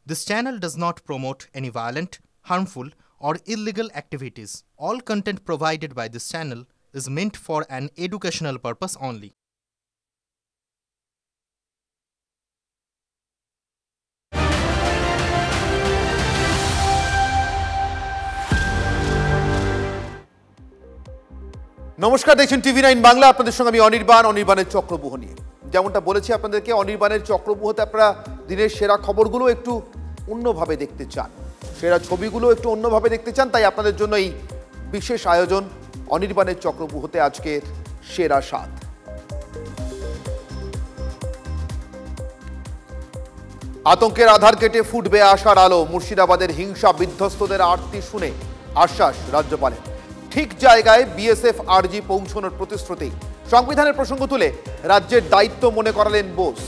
This channel does not promote any violent, harmful, or illegal activities. All content provided by this channel is meant for an educational purpose only. নমস্কার, দেখছেন টিভি9 বাংলা। আপনাদের সঙ্গে আমি অনির্বাণের চক্রব্যূহ নিয়ে। যেমনটা বলেছি আপনাদেরকে, অনির্বাণের চক্রব্যূহতে আপনারা দিনের সেরা খবরগুলো একটু অন্যভাবে দেখতে চান, সেরা ছবিগুলো একটু অন্যভাবে দেখতে চান, তাই আপনাদের জন্য এই বিশেষ আয়োজন অনির্বাণের চক্রব্যূহতে আজকের সেরা স্বাদ। আতঙ্কের আধার কেটে ফুটবে আশার আলো। মুর্শিদাবাদের হিংসা বিধ্বস্তদের আরতি শুনে আশ্বাস রাজ্যপালের। ঠিক জায়গায় বিএসএফ আরজি পৌঁছানোর প্রতিশ্রুতি। সংবিধানের প্রসঙ্গ তুলে রাজ্যের দায়িত্ব মনে করালেন বোস।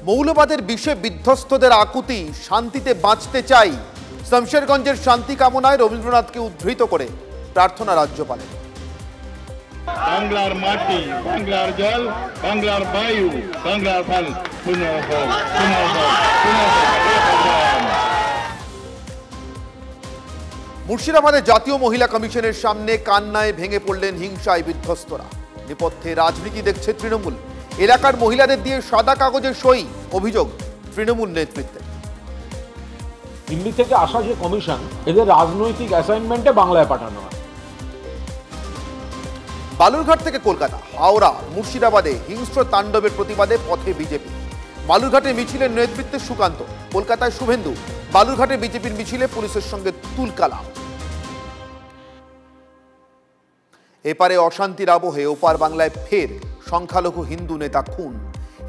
মৌলবাদের বিষে বিধ্বস্তদের আকুতি, শান্তিতে বাঁচতে চাই। শমশেরগঞ্জের শান্তি কামনায় রবীন্দ্রনাথকে উদ্ধৃত করে প্রার্থনা রাজ্যপালের। বাংলার মাটি, বাংলার জল, বাংলার বায়ু, বাংলার ফল, মুর্শিদাবাদে জাতীয় মহিলা কমিশনের সামনে কান্নায় ভেঙে পড়লেন হিংসায় বিধ্বস্তরা। নেপথ্যে রাজনীতি দেখছে তৃণমূল। এলাকার মহিলাদের দিয়ে সাদা কাগজে সই, অভিযোগ তৃণমূল নেতৃত্বে। দিল্লি থেকে আসা যে কমিশন, এদের রাজনৈতিক অ্যাসাইনমেন্টে বাংলায় পাঠানো হয়। বালুরঘাট থেকে কলকাতা, হাওড়া, মুর্শিদাবাদে হিংস্র তাণ্ডবের প্রতিবাদে পথে বিজেপি। বালুরঘাটে মিছিলের নেতৃত্বে সুকান্ত, কলকাতায় শুভেন্দু। বালুরঘাটে বিজেপির মিছিলে পুলিশের সঙ্গে তুলকালাম। এপারে অশান্তির আবহে ওপার বাংলায় ফের সংখ্যালঘু হিন্দু নেতা খুন।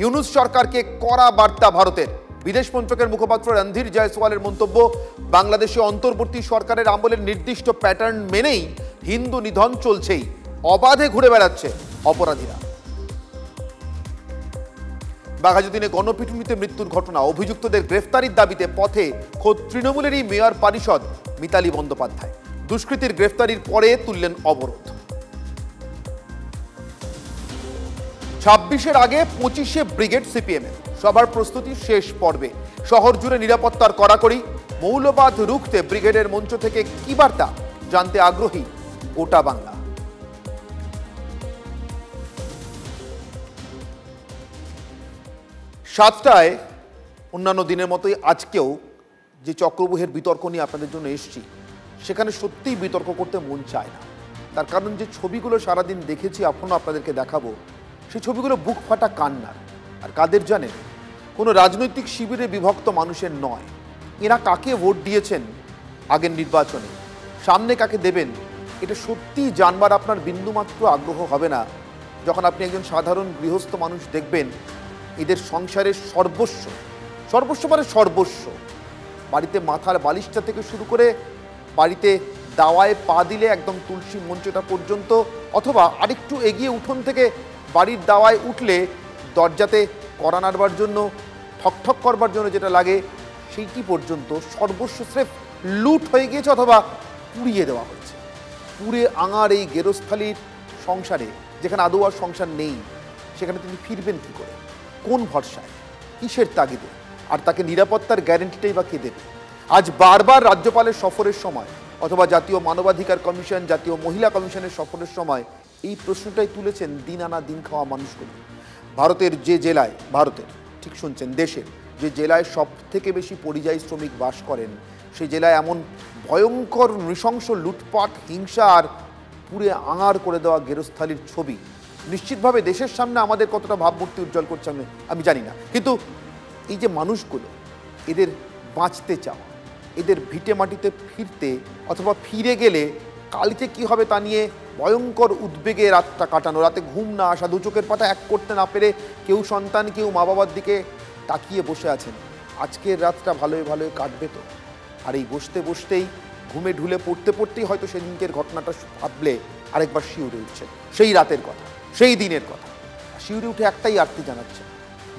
ইউনূস সরকারকে কড়া বার্তা ভারতের। বিদেশ মন্ত্রকের মুখপাত্র রণধীর জয়সওয়ালের মন্তব্য, বাংলাদেশে অন্তর্বর্তী সরকারের আমলের নির্দিষ্ট প্যাটার্ন মেনেই হিন্দু নিধন চলছেই, অবাধে ঘুরে বেড়াচ্ছে অপরাধীরা। বাঘাযতীনে গণপিটুনিতে মৃত্যুর ঘটনা, অভিযুক্তদের গ্রেফতারির দাবিতে পথে খোদ তৃণমূলেরই মেয়র পরিষদ মিতালি বন্দ্যোপাধ্যায়। দুষ্কৃতীর গ্রেফতারির পরে তুললেন অবরোধ। 26-এর আগে 25-এ ব্রিগেড সিপিএমের সবার প্রস্তুতি শেষ পর্বে। শহর জুড়ে নিরাপত্তার কড়াকড়ি। মৌলবাদ রুখতে ব্রিগেডের মঞ্চ থেকে কি বার্তা জানতে আগ্রহী গোটা বাংলা। 7টায় অন্যান্য দিনের মতোই আজকেও যে চক্রব্যূহের বিতর্ক নিয়ে আপনাদের জন্য এসেছি, সেখানে সত্যিই বিতর্ক করতে মন চায় না। তার কারণ যে ছবিগুলো সারাদিন দেখেছি, এখনও আপনাদেরকে দেখাবো, সেই ছবিগুলো বুক ফাটা কান্নার। আর কাদের জানেন? কোনো রাজনৈতিক শিবিরে বিভক্ত মানুষের নয়। এরা কাকে ভোট দিয়েছেন আগের নির্বাচনে, সামনে কাকে দেবেন, এটা সত্যিই জানবার আপনার বিন্দুমাত্র আগ্রহ হবে না যখন আপনি একজন সাধারণ গৃহস্থ মানুষ দেখবেন এদের সংসারের সর্বস্ব মানে সর্বস্ব, বাড়িতে মাথার বালিশটা থেকে শুরু করে বাড়িতে দাওয়ায় পা দিলে একদম তুলসী মঞ্চটা পর্যন্ত, অথবা আরেকটু এগিয়ে উঠোন থেকে বাড়ির দাওয়ায় উঠলে দরজাতে কড়া নাড়বার জন্য, ঠকঠক করবার জন্য যেটা লাগে, সেইটি পর্যন্ত সর্বস্ব স্রেফ লুট হয়ে গিয়েছে অথবা পুড়িয়ে দেওয়া হয়েছে। পুড়ে আঙার এই গেরস্থালির সংসারে, যেখানে আদৌ আর সংসার নেই, সেখানে তিনি ফিরবেন কী করে, কোন ভরসায়, কিসের তাগিদে? আর তাকে নিরাপত্তার গ্যারেন্টিটাই বা কে দেবে? আজ বারবার রাজ্যপালের সফরের সময় অথবা জাতীয় মানবাধিকার কমিশন, জাতীয় মহিলা কমিশনের সফরের সময় এই প্রশ্নটাই তুলেছেন দিন আনা দিন খাওয়া মানুষগুলো। ভারতের যে জেলায়, ভারতের ঠিক শুনছেন, দেশের যে জেলায় সব থেকে বেশি পরিযায়ী শ্রমিক বাস করেন, সেই জেলায় এমন ভয়ঙ্কর নৃশংস লুটপাট, হিংসা আর পুড়ে আঙার করে দেওয়া গেরস্থালির ছবি নিশ্চিতভাবে দেশের সামনে আমাদের কতটা ভাবমূর্তি উজ্জ্বল করছে আমি জানি না। কিন্তু এই যে মানুষগুলো, এদের বাঁচতে চাওয়া, এদের ভিটে মাটিতে ফিরতে অথবা ফিরে গেলে কালকে কি হবে তা নিয়ে ভয়ঙ্কর উদ্বেগে রাতটা কাটানো, রাতে ঘুম না আসা, দু চোখের পাতা এক করতে না পেরে কেউ সন্তান, কেউ মা বাবার দিকে তাকিয়ে বসে আছেন। আজকের রাতটা ভালোই কাটবে তো? আর এই বসতেই ঘুমে ঢুলে পড়তেই হয়তো সেদিনকের ঘটনাটা ভাবলে আরেকবার শিউরে উঠছে, সেই রাতের কথা, সেই দিনের কথা। শিউরে উঠে একটাই আরতি জানাচ্ছে,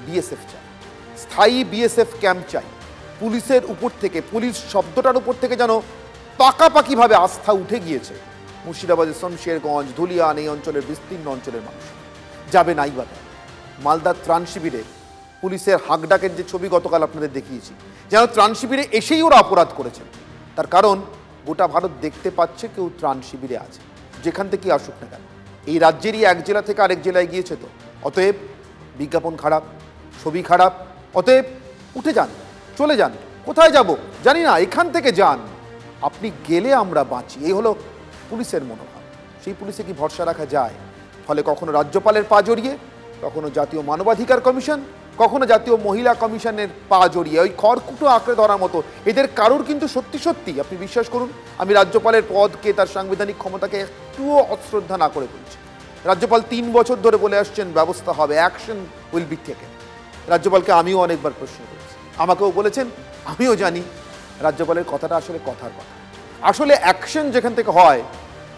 বিএসএফ চাই, স্থায়ী বিএসএফ ক্যাম্প চাই। পুলিশের উপর থেকে, পুলিশ শব্দটার উপর থেকে যেন পাকাপাকিভাবে আস্থা উঠে গিয়েছে মুর্শিদাবাদের শমশেরগঞ্জ, ধুলিয়ান, এই অঞ্চলের বিস্তীর্ণ অঞ্চলের মানুষ। যাবে নাই বা মালদার ত্রাণ শিবিরে পুলিশের হাঁকডাকের যে ছবি গতকাল আপনাদের দেখিয়েছি, যেন ত্রাণ শিবিরে এসেই ওরা অপরাধ করেছেন। তার কারণ গোটা ভারত দেখতে পাচ্ছে কেউ ত্রাণ শিবিরে আছে, যেখান থেকে আসুক না কেন। এই রাজ্যেরই এক জেলা থেকে আরেক জেলায় গিয়েছে তো, অতএব বিজ্ঞাপন খারাপ, ছবি খারাপ, অতএব উঠে যান, চলে যান। কোথায় যাব জানি না, এখান থেকে যান, আপনি গেলে আমরা বাঁচি, এই হলো পুলিশের মনোভাব। সেই পুলিশে কি ভরসা রাখা যায়? ফলে কখনো রাজ্যপালের পা জড়িয়ে, কখনো জাতীয় মানবাধিকার কমিশন, কখনো জাতীয় মহিলা কমিশনের পা জড়িয়ে, ওই খড়কুটো আঁকড়ে ধরার মতো। এদের কারোর কিন্তু সত্যি সত্যি আপনি বিশ্বাস করুন, আমি রাজ্যপালের পদকে, তার সাংবিধানিক ক্ষমতাকে একটুও অশ্রদ্ধা না করে বলছি। রাজ্যপাল 3 বছর ধরে বলে আসছেন ব্যবস্থা হবে, অ্যাকশন উইল বি টেকেন। রাজ্যপালকে আমিও অনেকবার প্রশ্ন করেছি, আমাকেও বলেছেন, আমিও জানি রাজ্যপালের কথাটা আসলে কথার কথা। আসলে অ্যাকশন যেখান থেকে হয়,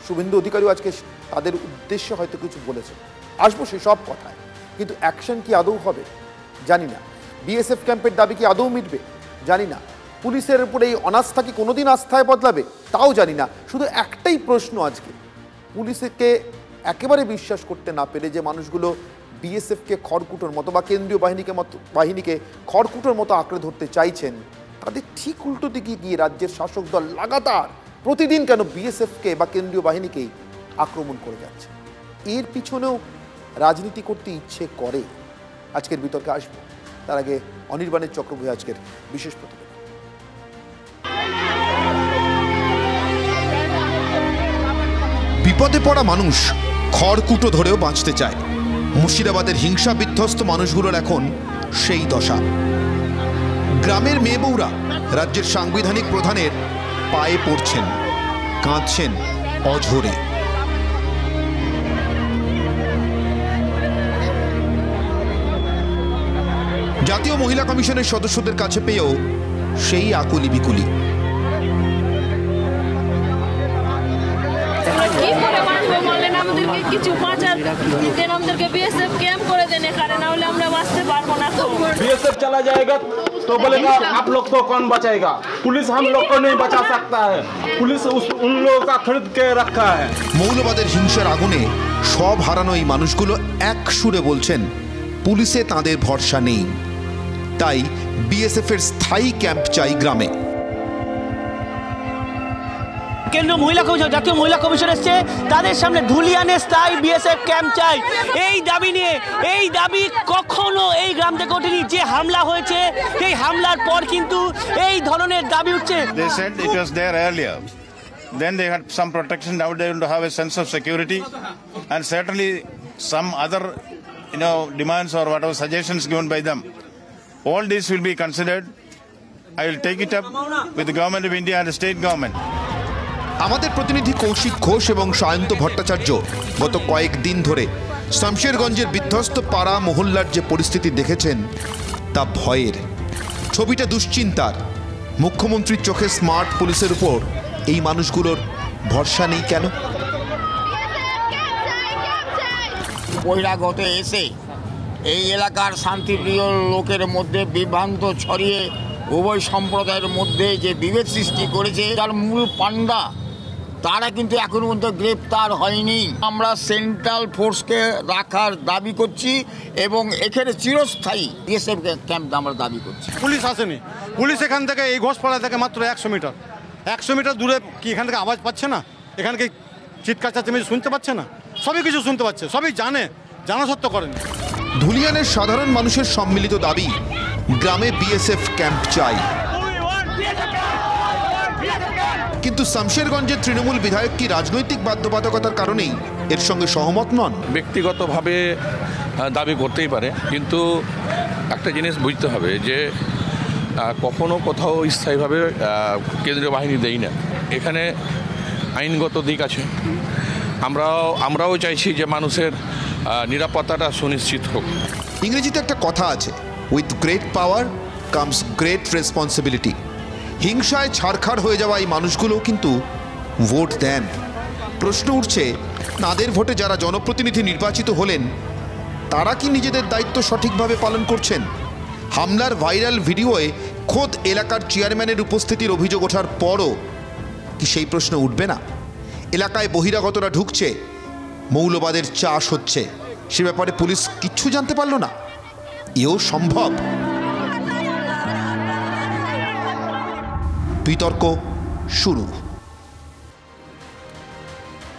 শুভেন্দু অধিকারীও আজকে তাদের উদ্দেশ্যে হয়তো কিছু বলেছেন, আসবো সেসব কথায়, কিন্তু অ্যাকশন কি আদৌ হবে জানি না। বিএসএফ ক্যাম্পের দাবি কি আদৌ মিটবে জানি না। পুলিশের উপরে এই অনাস্থা কি কোনোদিন আস্থায় বদলাবে তাও জানি না। শুধু একটাই প্রশ্ন আজকে, পুলিশকে একেবারে বিশ্বাস করতে না পেরে যে মানুষগুলো বিএসএফকে খড়কুটোর মতো বা কেন্দ্রীয় বাহিনীকে খড়কুটোর মতো আঁকড়ে ধরতে চাইছেন, তাদের ঠিক উল্টো দিকে গিয়ে রাজ্যের শাসক দল লাগাতার প্রতিদিন কেন বিএসএফকে বা কেন্দ্রীয় বাহিনীকেই আক্রমণ করে যাচ্ছে। এর পিছনেও রাজনীতি করতে ইচ্ছে করে। আজকের বিতর্কে আসবো, তার আগে অনির্বাণের চক্রবর্তী আজকের বিশেষ প্রতিবেদন। বিপদে পড়া মানুষ খড়কুটো ধরেও বাঁচতে চায়। মুর্শিদাবাদের হিংসা বিধ্বস্ত মানুষগুলোর এখন সেই দশা। গ্রামের মেয়ে বউরা রাজ্যের সাংবিধানিক প্রধানের পায়ে পড়ছেন, কাঁদছেন অঝরে। জাতীয় মহিলা কমিশনের সদস্যদের কাছে পেয়েও সেই আকুলি বিকুলি। কিছু বাঁচার দেন, আমাদেরকে বিএসএফ ক্যাম্প করে দেন এখানে, না হলে আমরা বাঁচতে পারবো না। बीएसएफ चला जाएगा तो बोलेगा आप लोग को कौन बचाएगा? पुलिस हम लोग को नहीं बचा सकता है, पुलिस उन लोगों का खरीद के रखा है। মৌলবাদের হিংসার আগুনে সব হারানো এই মানুষগুলো এক সুরে বলছেন পুলিশে তাদের ভরসা নেই, তাই বিএসএফ এর স্থায়ী ক্যাম্প চাই গ্রামে। কেন্দ্রীয় মহিলা কমিশন, জাতীয় মহিলা কমিশন এসছে, তাদের সামনে ধুলিয়ানে স্থায়ী বিএসএফ ক্যাম্প চাই। এই দাবি নিয়ে, এই দাবি কখনো এই গ্রাম থেকে ওঠেনি। যে হামলা হয়েছে, এই হামলার পর কিন্তু এই ধরনের দাবি উঠছে। They said it was there earlier. Then they had some protection. Now they want to have a sense of security, and certainly some other, demands or whatever suggestions given by them. All this will be considered. I will take it up with the government of India and the state government. আমাদের প্রতিনিধি কৌশিক ঘোষ এবং সায়ন্ত ভট্টাচার্য গত কয়েকদিন ধরে শামশেরগঞ্জের বিধ্বস্ত পাড়া মহল্লার যে পরিস্থিতি দেখেছেন তা ভয়ের। ছবিটা দুশ্চিন্তার। মুখ্যমন্ত্রীর চোখে স্মার্ট পুলিশের উপর এই মানুষগুলোর ভরসা নেই কেন? বহিরাগত এসে এই এলাকার শান্তিপ্রিয় লোকের মধ্যে বিভ্রান্ত ছড়িয়ে উভয় সম্প্রদায়ের মধ্যে যে বিভেদ সৃষ্টি করেছে, তার মূল পান্ডা তারা কিন্তু এখনো পর্যন্ত গ্রেপ্তার হয়নি। আমরা সেন্ট্রাল ফোর্সকে রাখার দাবি করছি এবং এখানে চিরস্থায়ী বিএসএফ ক্যাম্প আমরা দাবি করছি। পুলিশ আসেনি, পুলিশ এখান থেকে এই ঘোষপাড়া থেকে মাত্র 100 মিটার দূরে। কি এখান থেকে আওয়াজ পাচ্ছে না? এখানকে চিৎকার চেঁচামেচি শুনতে পাচ্ছে না? সবই কিছু শুনতে পাচ্ছে, সবই জানা সত্ত্বেও করেনি। ধুলিয়ানের সাধারণ মানুষের সম্মিলিত দাবি, গ্রামে বিএসএফ ক্যাম্প চাই। কিন্তু শামশেরগঞ্জের তৃণমূল বিধায়ক কি রাজনৈতিক বাধ্যবাধকতার কারণেই এর সঙ্গে সহমত নন? ব্যক্তিগতভাবে দাবি করতেই পারে, কিন্তু একটা জিনিস বুঝতে হবে যে কখনো কোথাও স্থায়ীভাবে কেন্দ্রীয় বাহিনী দেই না। এখানে আইনগত দিক আছে। আমরাও চাইছি যে মানুষের নিরাপত্তাটা সুনিশ্চিত হোক। ইংরেজিতে একটা কথা আছে, with great power comes great responsibility. হিংসায় ছারখার হয়ে যাওয়া এই মানুষগুলোও কিন্তু ভোট দেন। প্রশ্ন উঠছে, তাদের ভোটে যারা জনপ্রতিনিধি নির্বাচিত হলেন তারা কি নিজেদের দায়িত্ব সঠিকভাবে পালন করছেন? হামলার ভাইরাল ভিডিওয়ে খোদ এলাকার চেয়ারম্যানের উপস্থিতির অভিযোগ ওঠার পরও কি সেই প্রশ্ন উঠবে না? এলাকায় বহিরাগতরা ঢুকছে, মৌলবাদের চাষ হচ্ছে, সে ব্যাপারে পুলিশ কিচ্ছু জানতে পারল না? এও সম্ভব? বিতর্ক শুরু।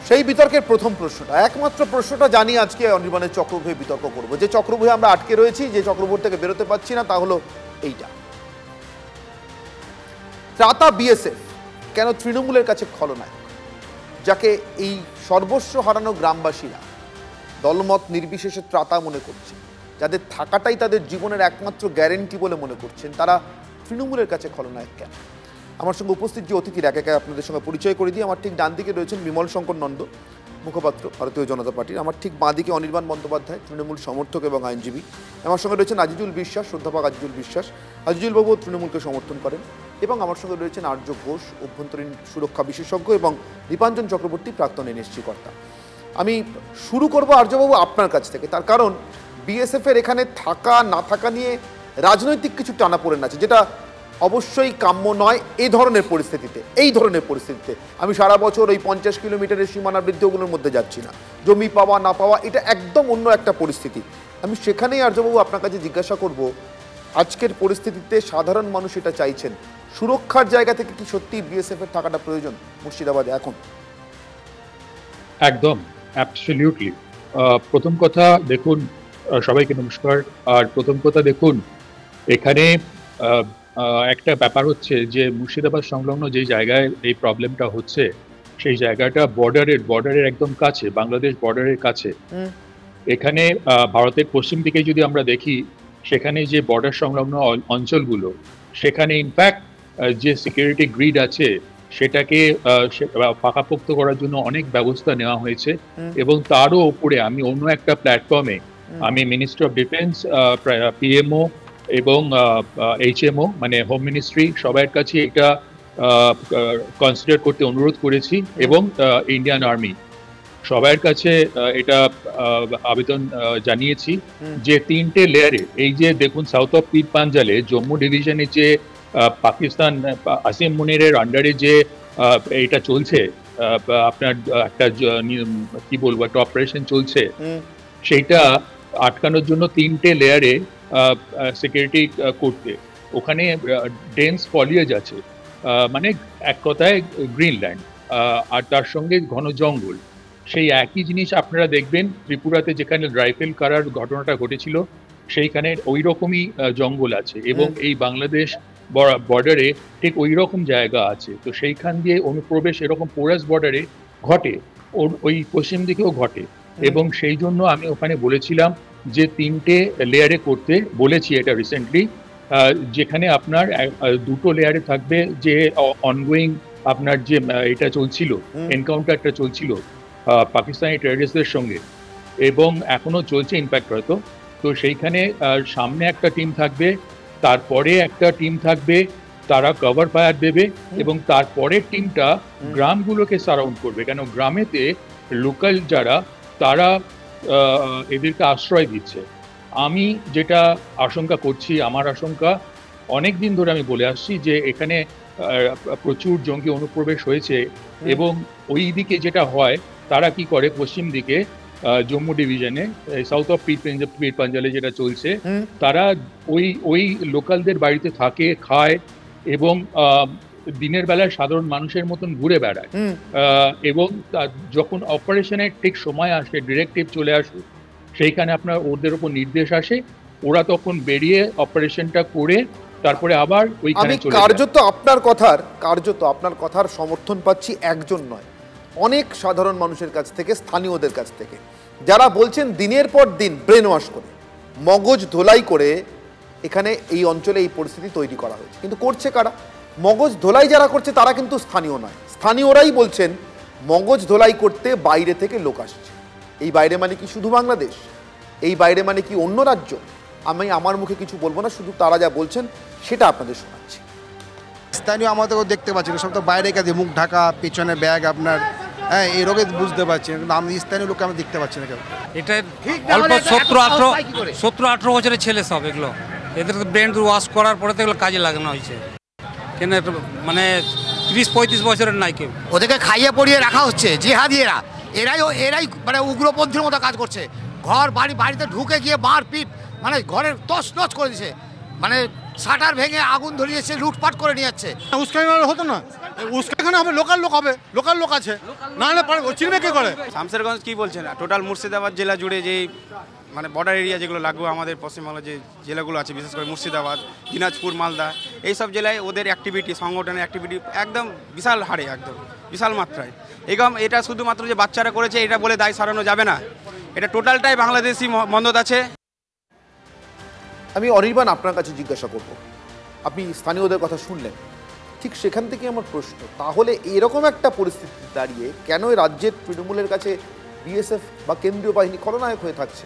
সেই বিতর্কের প্রথম প্রশ্নটা, একমাত্র প্রশ্নটা জানি আজকে অনির্বাণের চক্রব্যূহে বিতর্ক করব। যে চক্রব্যূহে আমরা আটকে রয়েছি, যে চক্রব্যূহ থেকে বেরোতে পারছি না, তা হলো এইটা। ত্রাতা বিএসএফ কেন তৃণমূলের কাছে খলনায়ক, যাকে এই সর্বস্ব হারানো গ্রামবাসীরা দলমত নির্বিশেষে ত্রাতা মনে করছে, যাদের থাকাটাই তাদের জীবনের একমাত্র গ্যারেন্টি বলে মনে করছেন, তারা তৃণমূলের কাছে খলনায়ক কেন? আমার সঙ্গে উপস্থিত যে অতিথিরা একে একে আপনাদের সঙ্গে পরিচয় করে দিই। আমার ঠিক ডান দিকে রয়েছেন বিমল শঙ্কর নন্দ, মুখপাত্র ভারতীয় জনতা পার্টির। আমার ঠিক বাঁ দিকে অনির্বাণ বন্দ্যোপাধ্যায়, তৃণমূল সমর্থক এবং আইনজীবী। আমার সঙ্গে রয়েছেন আজিজুল বিশ্বাস, অধ্যাপক আজিজুল বিশ্বাস। আজিজুলবাবু তৃণমূলকে সমর্থন করেন। এবং আমার সঙ্গে রয়েছেন আর্য ঘোষ, অভ্যন্তরীণ সুরক্ষা বিশেষজ্ঞ, এবং দীপাঞ্জন চক্রবর্তী, প্রাক্তন এনএসজি কর্তা। আমি শুরু করব আর্যবাবু আপনার কাছ থেকে, তার কারণ বিএসএফের এখানে থাকা না থাকা নিয়ে রাজনৈতিক কিছু টানাপোড়েন আছে, যেটা অবশ্যই কাম্য নয় এই ধরনের পরিস্থিতিতে। আমি সারা বছর ওই 50 কিলোমিটারের সীমানা বৃদ্ধিগুলোর মধ্যে যাচ্ছি না, জমি পাওয়া না পাওয়া এটা একদম অন্য একটা পরিস্থিতি। আমি সেখানেই আর্যবাবু আপনার কাছে জিজ্ঞাসা করব, আজকের পরিস্থিতিতে সাধারণ মানুষ এটা চাইছেন, সুরক্ষার জায়গা থেকে কি সত্যি বিএসএফের থাকাটা প্রয়োজন মুর্শিদাবাদে এখন? একদম, অ্যাবসলিউটলি। প্রথম কথা দেখুন, সবাইকে নমস্কার। আর প্রথম কথা দেখুন, এখানে একটা ব্যাপার হচ্ছে যে মুর্শিদাবাদ সংলগ্ন যে জায়গায় এই প্রবলেমটা হচ্ছে, সেই জায়গাটা বর্ডারের একদম কাছে, বাংলাদেশ বর্ডারের কাছে। এখানে ভারতের পশ্চিম দিকে যদি আমরা দেখি, সেখানে যে বর্ডার সংলগ্ন অঞ্চলগুলো, সেখানে ইনফ্যাক্ট যে সিকিউরিটি গ্রিড আছে সেটাকে পাকাপোক্ত করার জন্য অনেক ব্যবস্থা নেওয়া হয়েছে। এবং তারও উপরে আমি অন্য একটা প্ল্যাটফর্মে আমি মিনিস্ট্রি অফ ডিফেন্স, পিএমও এবং এইচএমও মানে হোম মিনিস্ট্রি সবার কাছে এটা কনসিডার করতে অনুরোধ করেছি, এবং ইন্ডিয়ান আর্মি সবার কাছে এটা আবেদন জানিয়েছি যে 3টে লেয়ারে, এই যে দেখুন সাউথ অফ পীর পাঞ্জালে জম্মু ডিভিশনে যে পাকিস্তান আসিম মুনিরের আন্ডারে যে এটা চলছে, আপনার একটা কি বলবো একটা অপারেশন চলছে, সেইটা আটকানোর জন্য 3টে লেয়ারে সিকিউরিটি করতে। ওখানে ডেন্স ফলিয়েজ আছে, মানে এক কথায় গ্রিনল্যান্ড, আর তার সঙ্গে ঘন জঙ্গল। সেই একই জিনিস আপনারা দেখবেন ত্রিপুরাতে, যেখানে রাইফেল কারার ঘটনাটা ঘটেছিল, সেইখানে ওই রকমই জঙ্গল আছে, এবং এই বাংলাদেশ বর্ডারে ঠিক ওই রকম জায়গা আছে। তো সেইখান দিয়ে অনুপ্রবেশ এরকম পোরাস বর্ডারে ঘটে, ওই পশ্চিম দিকেও ঘটে। এবং সেই জন্য আমি ওখানে বলেছিলাম যে 3টে লেয়ারে করতে বলেছি এটা রিসেন্টলি, যেখানে আপনার 2টো লেয়ারে থাকবে যে অনগোয়িং আপনার যে এটা চলছিল, এনকাউন্টারটা চলছিল পাকিস্তানি টেররিস্টদের সঙ্গে, এবং এখনো চলছে ইনফ্যাক্ট হয়তো। তো সেইখানে সামনে একটা টিম থাকবে, তারপরে একটা টিম থাকবে, তারা কভার ফায়ার দেবে, এবং তারপরের টিমটা গ্রামগুলোকে সারাউন্ড করবে, কেন গ্রামেতে লোকাল যারা তারা এদেরকে আশ্রয় দিচ্ছে। আমি যেটা আশঙ্কা করছি, আমার আশঙ্কা অনেক দিন ধরে আমি বলে আসছি যে এখানে প্রচুর জঙ্গি অনুপ্রবেশ হয়েছে, এবং ওই দিকে যেটা হয়, তারা কি করে পশ্চিম দিকে জম্মু ডিভিশনে সাউথ অফ পীর পাঞ্জালে যেটা চলছে, তারা ওই লোকালদের বাড়িতে থাকে, খায়, এবং দিনের বেলায় সাধারণ মানুষের মতন ঘুরে বেড়ায়। এবং যখন অপারেশনের ঠিক সময় আসে, ডিরেক্টিভ চলে আসে, সেইখানে আপনার ওদের উপর নির্দেশ আসে, ওরা তখন বেরিয়ে অপারেশনটা করে তারপরে আবার ওইখানে চলে যায়। কার্যত আপনার কথার সমর্থন পাচ্ছি একজন নয়, অনেক সাধারণ মানুষের কাছ থেকে, স্থানীয়দের কাছ থেকে, যারা বলছেন দিনের পর দিন ব্রেন ওয়াশ করে, মগজ ধোলাই করে এখানে এই অঞ্চলে এই পরিস্থিতি তৈরি করা হয়েছে। কিন্তু করছে কারা? মগজ ধোলাই যারা করছে তারা কিন্তু স্থানীয় নয়, স্থানীয়রাই বলছেন মগজ ধোলাই করতে বাইরে থেকে লোক আসছে। এই বাইরে মানে কি শুধু বাংলাদেশ? এই বাইরে মানে কি অন্য রাজ্য? আমি আমার মুখে কিছু বলবো না, শুধু তারা যা বলছেন সেটা আপনাদের শোনাচ্ছি। স্থানীয় আমাদেরও দেখতে পাচ্ছি না, সব তো বাইরে কাজে, মুখ ঢাকা, পেছনে ব্যাগ আপনার, হ্যাঁ এই রোগে বুঝতে পারছি না। আমি স্থানীয় লোককে আমি দেখতে পাচ্ছি না কেউ। এটা অল্প 17-18 বছরের ছেলে সব, এগুলো এদের ব্রেন ওয়াশ করার পরে তো এগুলো কাজে লাগানো হয়েছে। কেন মানে 30-35 বছরের নাই কেউ। ওদেরকে খাইয়ে পড়িয়ে রাখা হচ্ছে জিহাদিরা, এরাই মানে উগ্রপন্থীর মতো কাজ করছে। ঘর বাড়িতে ঢুকে গিয়ে মারপিট, মানে ঘরের তছনছ করে দিয়েছে, মানে শাটার ভেঙে আগুন ধরিয়েছে, লুটপাট করে নিয়ে যাচ্ছে। উস্কানি হতো না, উস্কানি হবে লোকাল লোক, হবে লোকাল লোক আছে, না হলে চিনবে কি করে? শামসেরগঞ্জ কি বলছেন, টোটাল মুর্শিদাবাদ জেলা জুড়ে যে মানে বর্ডার এরিয়া যেগুলো লাগবে আমাদের পশ্চিমবাংলার যে জেলাগুলো আছে, বিশেষ করে মুর্শিদাবাদ, দিনাজপুর, মালদা, এইসব জেলায় ওদের অ্যাক্টিভিটি, সংগঠনের অ্যাক্টিভিটি একদম বিশাল হারে, একদম বিশাল মাত্রায়। এটা শুধুমাত্র যে বাচ্চারা করেছে এটা বলে দায় সারানো যাবে না, এটা টোটালটাই বাংলাদেশি মদদ আছে। আমি অনির্বাণ আপনার কাছে জিজ্ঞাসা করব, আপনি স্থানীয়দের কথা শুনলেন, ঠিক সেখান থেকে আমার প্রশ্ন, তাহলে এরকম একটা পরিস্থিতি দাঁড়িয়ে কেন রাজ্যের তৃণমূলের কাছে বিএসএফ বা কেন্দ্রীয় বাহিনী খলনায়ক হয়ে থাকছে?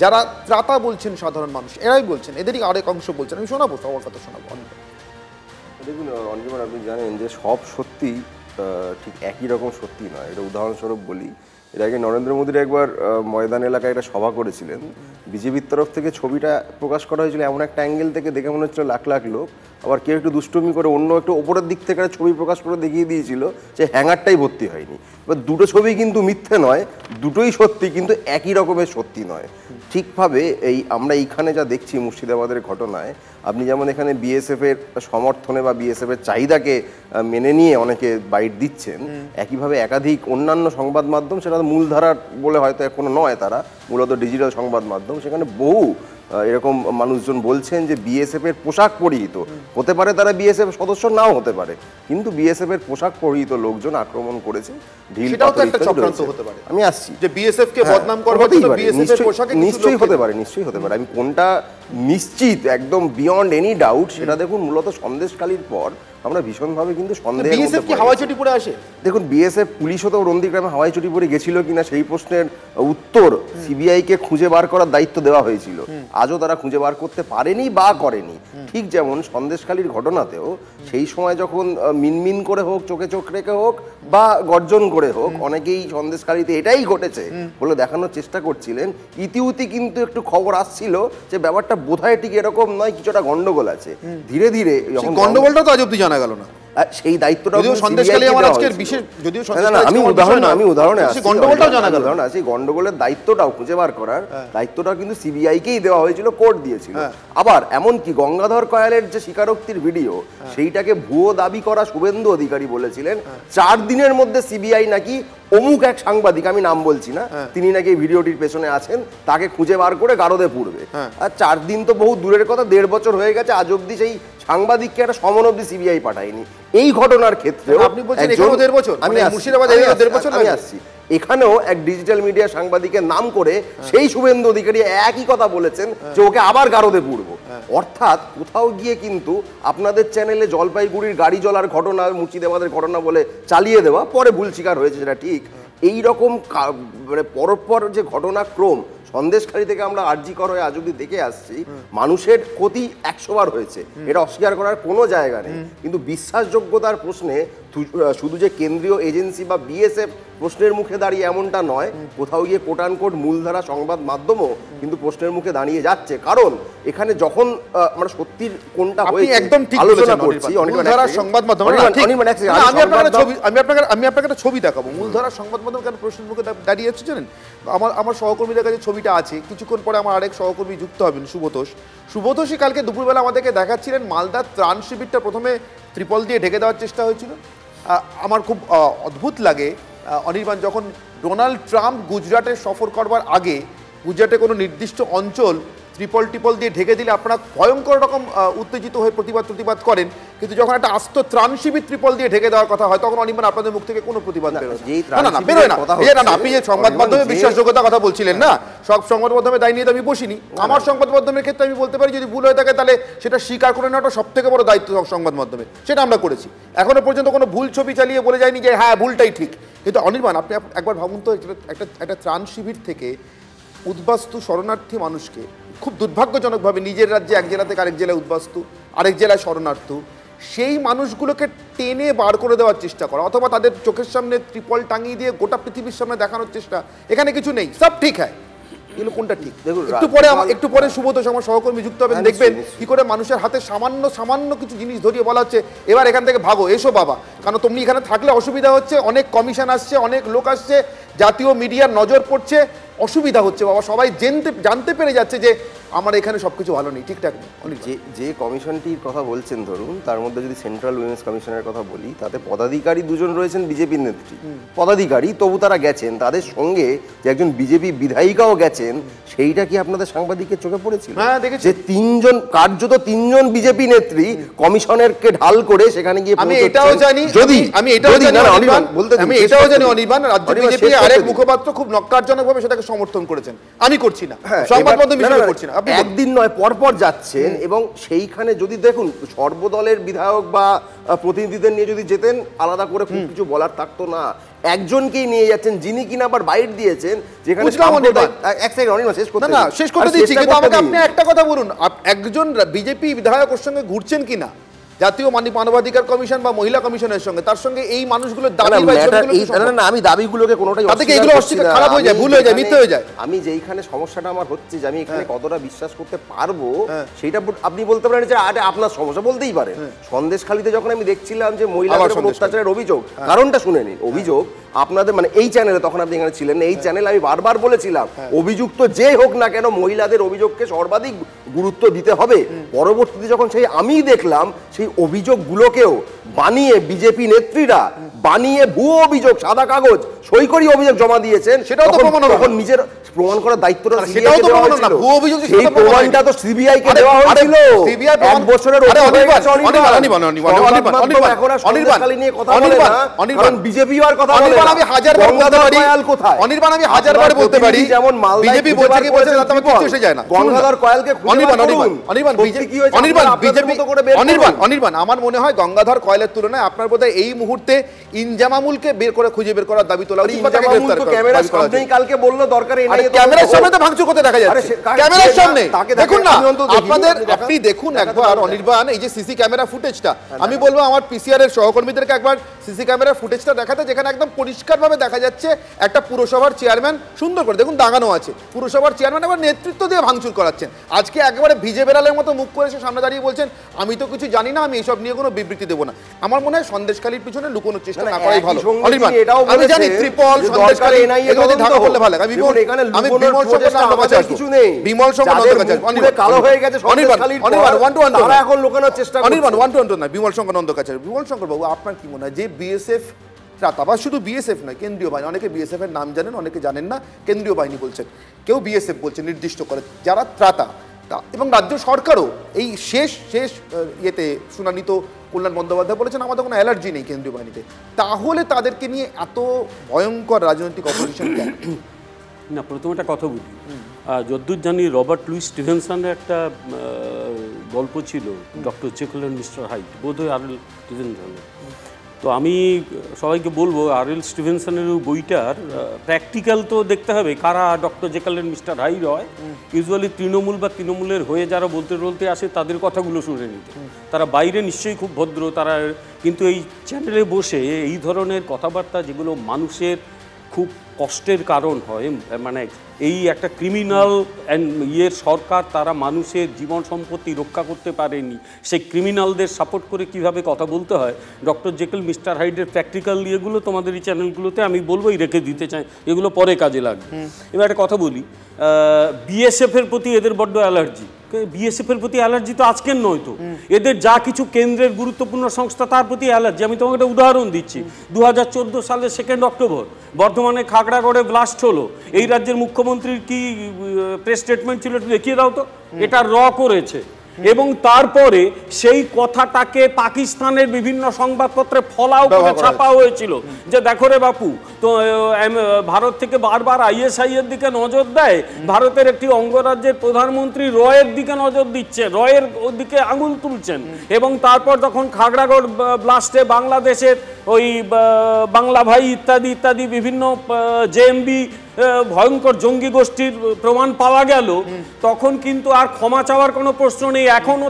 যারা ত্রাতা বলছেন সাধারণ মানুষ, এরাই বলছেন, এদেরই আরেক অংশ বলছেন। আমি শোনাবো, সবার কথা শোনাবো। দেখুন অনির্বাণ, আপনি জানেন যে সব সত্যি ঠিক একই রকম সত্যি নয়। এটা উদাহরণস্বরূপ বলি, এর আগে নরেন্দ্র মোদীর একবার ময়দান এলাকায় একটা সভা করেছিলেন, বিজেপির তরফ থেকে ছবিটা প্রকাশ করা হয়েছিল এমন একটা অ্যাঙ্গেল থেকে, দেখে মনে হচ্ছিল লাখ লাখ লোক, আবার কেউ একটু দুষ্টুমি করে অন্য একটু ওপরের দিক থেকে ছবি প্রকাশ করে দেখিয়ে দিয়েছিল যে হ্যাঙ্গারটাই ভর্তি হয়নি। এবার দুটো ছবি কিন্তু মিথ্যে নয়, দুটোই সত্যি, কিন্তু একই রকমের সত্যি নয়। ঠিকভাবে আমরা এইখানে যা দেখছি মুর্শিদাবাদের ঘটনায়, আপনি যেমন এখানে বিএসএফের সমর্থনে বা বিএসএফের চাহিদাকে মেনে নিয়ে অনেকে বাইট দিচ্ছেন, একইভাবে একাধিক অন্যান্য সংবাদ মাধ্যম, সেটা মূলধারার বলে হয়তো এখনো নয়, তারা মূলত ডিজিটাল সংবাদ মাধ্যম, সেখানে বহু এরকম মানুষজন বলছেন যে বিএসএফ এর পোশাক পরিহিত, হতে পারে তারা বিএসএফ সদস্য নাও হতে পারে, কিন্তু বিএসএফ এর পোশাক পরিহিত লোকজন আক্রমণ করেছে। আমি আসছি যে বিএসএফ কে বদনাম করবার জন্য বিএসএফ এর পোশাকে নিশ্চয়ই হতে পারে, নিশ্চয়ই হতে পারে। আমি কোনটা নিশ্চিত একদম বিয়ন্ড এনি ডাউট সেটা দেখুন, মূলত সন্দেশখালীর পর আমরা ভীষণভাবে কিন্তু সন্দেহের মধ্যে বিএসএফ কি হাওয়াই চটি পরে আসে? দেখুন বিএসএফ পুলিশও তো নন্দীগ্রামে হাওয়াই চটি পরে গেছিল কিনা সেই প্রশ্নের উত্তর সিবিআই কে খুঁজে বার করার দায়িত্ব দেওয়া হয়েছিল, আজও তারা খুঁজে বার করতে পারেনি বা করেনি। ঠিক যেমন সন্দেশখালীর ঘটনাতেও সেই সময় যখন মিনমিন করে হোক, চোখে চোখ রেখে হোক বা গর্জন করে হোক, অনেকেই সন্দেশখালীতে এটাই ঘটেছে বলে দেখানোর চেষ্টা করছিলেন। ইতিউতি কিন্তু একটু খবর আসছিল যে ব্যাপারটা বোধহয় ঠিক এরকম নয়, কিছুটা গন্ডগোল আছে। ধীরে ধীরে গন্ডগোলটা তো আজ অব্দি জানা গেল না, সেই দায়িত্বটা আমি উদাহরণে সেই গন্ডগোলের দায়িত্বটাও খুঁজে বার করার দায়িত্বটাও কিন্তু সিবিআইকেই দেওয়া হয়েছিল, কোর্ট দিয়েছিল। আবার এমনকি গঙ্গাধর কয়ালের যে স্বীকারোক্তির ভিডিও, সেইটাকে ভুয়ো দাবি করা শুভেন্দু অধিকারী বলেছিলেন 4 দিনের মধ্যে সিবিআই নাকি অমুক এক সাংবাদিক, আমি নাম বলছি না, তিনি নাকি এই ভিডিওটির পেছনে আছেন, তাকে খুঁজে বার করে গারদে পুরবে। আর 4 দিন তো বহু দূরের কথা, 1.5 বছর হয়ে গেছে, আজ অব্দি সেই সাংবাদিককে একটা সমন অব্দি সিবিআই পাঠায়নি। এই ঘটনার ক্ষেত্রে আপনি বলছেন এখানেও 1.5 বছর, আমি আসছি, এখানেও এক ডিজিটাল মিডিয়া সাংবাদিকের নাম করে সেই শুভেন্দু অধিকারী একই কথা বলেছেন যে ওকে আবার গারদে পুরবো। অর্থাৎ কোথাও গিয়ে কিন্তু আপনাদের চ্যানেলে জলপাইগুড়ির গাড়ি জ্বলার ঘটনা মুর্শিদাবাদের ঘটনা বলে চালিয়ে দেওয়া, পরে ভুল স্বীকার হয়েছে সেটা ঠিক, এই রকম মানে পরস্পর যে ঘটনাক্রম সন্দেশখালী থেকে আমরা আরজিকর হয়ে আজ অব্দি দেখে আসছি, মানুষের ক্ষতি 100 বার হয়েছে, এটা অস্বীকার করার কোনো জায়গা নেই। কিন্তু বিশ্বাসযোগ্যতার প্রশ্নে শুধু যে কেন্দ্রীয় এজেন্সি বা বিএসএফ প্রশ্নের মুখে দাঁড়িয়ে এমনটা নয়, কোথাও গিয়ে কোট আনকোট মূলধারা সংবাদ মাধ্যমও কিন্তু প্রশ্নের মুখে দাঁড়িয়ে যাচ্ছে। কারণ এখানে যখন আমরা সত্যির কোনটা হয়েছে একদম ঠিক আলোচনা করছি, মূলধারা সংবাদ মাধ্যম, আমি আপনাকে একটা ছবি দেখাবো। মূলধারা সংবাদ মাধ্যম কেন প্রশ্নের মুখে দাঁড়িয়ে আছে জানেন? আমার সহকর্মীদের কাছে ছবিটা আছে, কিছুক্ষণ পরে আমার আরেক সহকর্মী যুক্ত হবেন, সুবোধোষী কালকে দুপুরবেলা আমাদেরকে দেখাচ্ছিলেন মালদার ত্রাণ শিবিরটা প্রথমে ত্রিপল দিয়ে ঢেকে দেওয়ার চেষ্টা হয়েছিল। আমার খুব অদ্ভুত লাগে অনির্বাণ, যখন ডোনাল্ড ট্রাম্প গুজরাটে সফর করবার আগে গুজরাটে কোনো নির্দিষ্ট অঞ্চল ত্রিপল দিয়ে ঢেকে দিলে আপনারা ভয়ঙ্কর রকম উত্তেজিত হয়ে প্রতিবাদ করেন, কিন্তু যখন একটা আস্ত ত্রাণ শিবির ত্রিপল দিয়ে ঢেকে দেওয়ার কথা হয় তখন অনির্বাণ আপনাদের মুখ থেকে কোনো প্রতিবাদ বেরোয় না। আপনি যে সংবাদ মাধ্যমে বিশ্বাসযোগ্যতার কথা বলছিলেন না, সব সংবাদ মাধ্যমে দায় নিয়ে তো আমি বসিনি। আমার সংবাদ মাধ্যমের ক্ষেত্রে আমি বলতে পারি যদি ভুল হয়ে থাকে তাহলে সেটা স্বীকার করে নেওয়াটা সব থেকে বড় দায়িত্ব সংবাদ মাধ্যমে, সেটা আমরা করেছি। এখনো পর্যন্ত কোনো ভুল ছবি চালিয়ে বলে যায়নি যে হ্যাঁ ভুলটাই ঠিক। কিন্তু অনির্বাণ আপনি একবার ভাবুন তো, একটা ত্রাণ শিবির থেকে উদ্বাস্তু শরণার্থী মানুষকে খুব দুর্ভাগ্যজনকভাবে নিজের রাজ্যে এক জেলা থেকে আরেক জেলায় উদ্বাস্তু, আরেক জেলায় শরণার্থী, সেই মানুষগুলোকে টেনে বার করে দেওয়ার চেষ্টা করা, অথবা তাদের চোখের সামনে ত্রিপল টাঙিয়ে দিয়ে গোটা পৃথিবীর সামনে দেখানোর চেষ্টা, এখানে কিছু নেই, সব ঠিক হয়। এগুলো কোনটা ঠিক? একটু পরে সুবোধোষ আমার সহকর্মী যুক্ত হবেন, দেখবেন কি করে মানুষের হাতে সামান্য কিছু জিনিস ধরিয়ে বলা হচ্ছে এবার এখান থেকে ভাগো, এসো বাবা, কারণ তুমি এখানে থাকলে অসুবিধা হচ্ছে, অনেক কমিশন আসছে, অনেক লোক আসছে, জাতীয় মিডিয়ার নজর পড়ছে, অসুবিধা হচ্ছে বাবা। সবাই জানতে পেরে যাচ্ছে যে আমার এখানে সবকিছু ভালো নেই, ঠিকঠাক নেই। যে কমিশনটির কথা বলছেন ধরুন, তার মধ্যে যদি সেন্ট্রাল উইমেন্স কমিশনের কথা বলি, তাতে পদাধিকারী দুজন রয়েছেন বিজেপির নেত্রী, পদাধিকারী, তবু তারা গেছেন, তাদের সঙ্গে যে একজন বিজেপি বিধায়িকাও গেছেন, সেইটা কি আপনাদের সাংবাদিকের চোখে পড়েছিল? হ্যাঁ, দেখেছি। যে তিনজন, কার্যত তিনজন বিজেপি নেত্রী কমিশনেরকে ঢাল করে সেখানে গিয়ে, আমি এটাও জানি, আমি এটাও জানি অনির্বাণ রাজ্য বিজেপি আরেক মুখপাত্র খুব নক্কারজনকভাবে সেটাকে সমর্থন করেছেন, আমি করছি না, সংবাদ মাধ্যম হিসেবে করছি না। একদিন নয়, পরপর যাচ্ছেন, এবং সেইখানে যদি দেখুন সর্বদলের বিধায়ক বা প্রতিনিধিদের নিয়ে যদি যেতেন, আলাদা করে খুব কিছু বলার থাকতো না। একজনকেই নিয়ে যাচ্ছেন যিনি কিনা আবার বাইট দিয়েছেন, যেখানে শেষ করতে দিচ্ছি, কিন্তু আমাকে আপনি একটা কথা বলুন, একজন বিজেপি বিধায়ক ওর সঙ্গে ঘুরছেন কিনা জাতীয় মানবাধিকার কমিশন বা মহিলা কমিশনের সঙ্গে, তার সঙ্গে এই মানুষগুলোর দাবি, আমি দাবিগুলোকে কোনোটাই খারাপ হয়ে যায়, ভুল হয়ে যায়, মিথ্যে হয়ে যায়। আমি যেইখানে সমস্যাটা আমার হচ্ছে যে আমি এখানে কতটা বিশ্বাস করতে পারবো সেটা আপনি বলতে পারেন যে আপনার সমস্যা, বলতেই পারেন। সন্দেশখালীতে যখন আমি দেখছিলাম যে মহিলাদের উপর অত্যাচারের অভিযোগ, কারণটা শুনে নিন। অভিযোগ আপনাদের মানে এই চ্যানেলে, তখন আপনি এখানে ছিলেন না, এই চ্যানেলে আমি বারবার বলেছিলাম অভিযুক্ত যে হোক না কেন মহিলাদের অভিযোগকে সর্বাধিক গুরুত্ব দিতে হবে। পরবর্তীতে যখন সেই আমি দেখলাম সেই অভিযোগগুলোকেও বানিয়ে বিজেপি নেত্রীরা বানিয়ে ভুয়ো অভিযোগ, সাদা কাগজ সই করে অভিযোগ জমা দিয়েছেন, সেটাও তো প্রমাণ হলো। তখন নিজের প্রমাণ করার দায়িত্বটা সেটাও তো প্রমাণ হলো। ভুয়ো অভিযোগ, সেই প্রমাণটা তো সিবিআই কে দেওয়া হয়েছিল। সিবিআই এক বছরের অনির্বাণ বিজেপি আর কথা বলে না। আমি হাজারবার বলতে পারি, অনির্বাণ আমি হাজারবার বলতে পারি, যেমন বিজেপি বলছে কি বলছে তাতে আমার কিছু এসে যায় না। গঙ্গাধর কয়ালকে অনির্বাণ আমার মনে হয় গঙ্গাধর কয়ালের তুলনায় আপনার বোধহয় এই মুহূর্তে ইনজামামুলকে খুঁজে বের করার দাবি তোলা উচিত। ক্যামেরার সামনেই কালকে বললো দরকার এই নেই, ক্যামেরার সামনে তো ভাঙচুর করতে দেখা যাচ্ছে, ক্যামেরার সামনে দেখুন না আপনাদের, আপনি দেখুন একবার অনির্বাণ এই যে সিসি ক্যামেরা ফুটেজটা, আমি বলবো আমার পিসিআর এর সহকর্মীদেরকে একবার সিসি ক্যামেরা ফুটেজটা দেখাতে, যেখানে একদম পরিষ্কারভাবে দেখা যাচ্ছে একটা পুরসভার চেয়ারম্যান, সুন্দর করে দেখুন দাগানো আছে, পুরসভার চেয়ারম্যান একবার নেতৃত্ব দিয়ে ভাঙচুর করাচ্ছেন। আজকে একেবারে ভিজে বেড়ালের মতো মুখ করে সে সামনে দাঁড়িয়ে বলছেন আমি তো কিছু জানি না, আমি এসব নিয়ে কোনো বিবৃতি দেবো না। আমার মনে হয় সন্দেশখালীর পিছনে লুকোনোর চেষ্টা না করাই ভালো। অনির্বাণ আমি জানি ত্রিপল, সন্দেশখালী এগুলো ঢাকা করলে ভালো। আমি বিমল শঙ্কর কিছু নেই, বিমল শঙ্কর কালো হয়ে গেছে অনির্বাণ ওয়ান টু ওয়ান তারা এখন লুকানোর চেষ্টা করছে। অনির্বাণ ওয়ান টু ওয়ান না, বিমল শঙ্কর নন্দকাচার্য। বিমল শঙ্কর বাবু আপনার কি মনে হয় যে বিএসএফ আবার শুধু বিএসএফ নয়, কেন্দ্রীয় বাহিনী, অনেকে বিএসএফ এর নাম জানেন, অনেকে জানেন না, কেন্দ্রীয় বাহিনী বলছেন, কেউ বিএসএফ বলছে নির্দিষ্ট করে, যারা ত্রাতা, এবং রাজ্য সরকারও এই শেষ ইয়েতে শুনানি তো কল্যাণ বন্দ্যোপাধ্যায় বলেছেন আমাদের কোনো অ্যালার্জি নেই কেন্দ্রীয় বাহিনীতে, তাহলে তাদেরকে নিয়ে এত ভয়ঙ্কর রাজনৈতিক অপোজিশন কেন? না, প্রথম একটা কথা বলি, যদ্দূর জানি রবার্ট লুইস স্টিভেনসনের একটা গল্প ছিল doctor Jekyll and mister hide, বোধহয় আরএল স্টিভেনসন। তো আমি সবাইকে বলবো আরএল স্টিভেনসনের বইটার প্র্যাকটিক্যাল তো দেখতে হবে কারা doctor Jekyll and mister hide হয়। ইউজুয়ালি তৃণমূল বা তৃণমূলের হয়ে যারা বলতে আসে তাদের কথাগুলো শুনে নিতে, তারা বাইরে নিশ্চয়ই খুব ভদ্র তারা, কিন্তু এই চ্যানেলে বসে এই ধরনের কথাবার্তা যেগুলো মানুষের খুব কষ্টের কারণ হয়, মানে এই একটা ক্রিমিনাল সরকার, তারা মানুষের জীবন সম্পত্তি রক্ষা করতে পারেনি, সেই ক্রিমিনালদের সাপোর্ট করে কিভাবে কথা বলতে হয়, ডক্টর জেকিল মিস্টার হাইডের প্র্যাকটিক্যাল এগুলো তোমাদের এই চ্যানেলগুলোতে আমি বলবোই রেখে দিতে চাই, এগুলো পরে কাজে লাগবে। এবার একটা কথা বলি, বিএসএফের প্রতি এদের বড্ড অ্যালার্জি। বিএসএফের প্রতি অ্যালার্জি তো আজকের নয়, তো এদের যা কিছু কেন্দ্রের গুরুত্বপূর্ণ সংস্থা তার প্রতি অ্যালার্জি। আমি তোমাকে একটা উদাহরণ দিচ্ছি, 2014 সালের 2 অক্টোবর বর্ধমানে খাগড়াগড়ে ব্লাস্ট হলো, এই রাজ্যের মুখ্যমন্ত্রীর কি প্রেস স্টেটমেন্ট ছিল একটু দেখিয়ে দাও তো, এটা করেছে। এবং তারপরে সেই কথাটাকে পাকিস্তানের বিভিন্ন সংবাদপত্রে ফলাও করে ছাপা হয়েছিল যে দেখো রে বাপু, তো ভারত থেকে বারবার আইএসআই এর দিকে নজর দেয়, ভারতের একটি অঙ্গরাজ্যের প্রধানমন্ত্রী রয়ের দিকে নজর দিচ্ছে, রয়ের দিকে আঙুল তুলছেন। এবং তারপর যখন খাগড়াগড় ব্লাস্টে বাংলাদেশের ওই বাংলা ভাই ইত্যাদি ইত্যাদি বিভিন্ন জেএমবি ভয়ঙ্কর জঙ্গি গোষ্ঠীর প্রমাণ পাওয়া গেল, তখন কিন্তু আর ক্ষমা চাওয়ার কোনো প্রশ্ন নেই। এখনও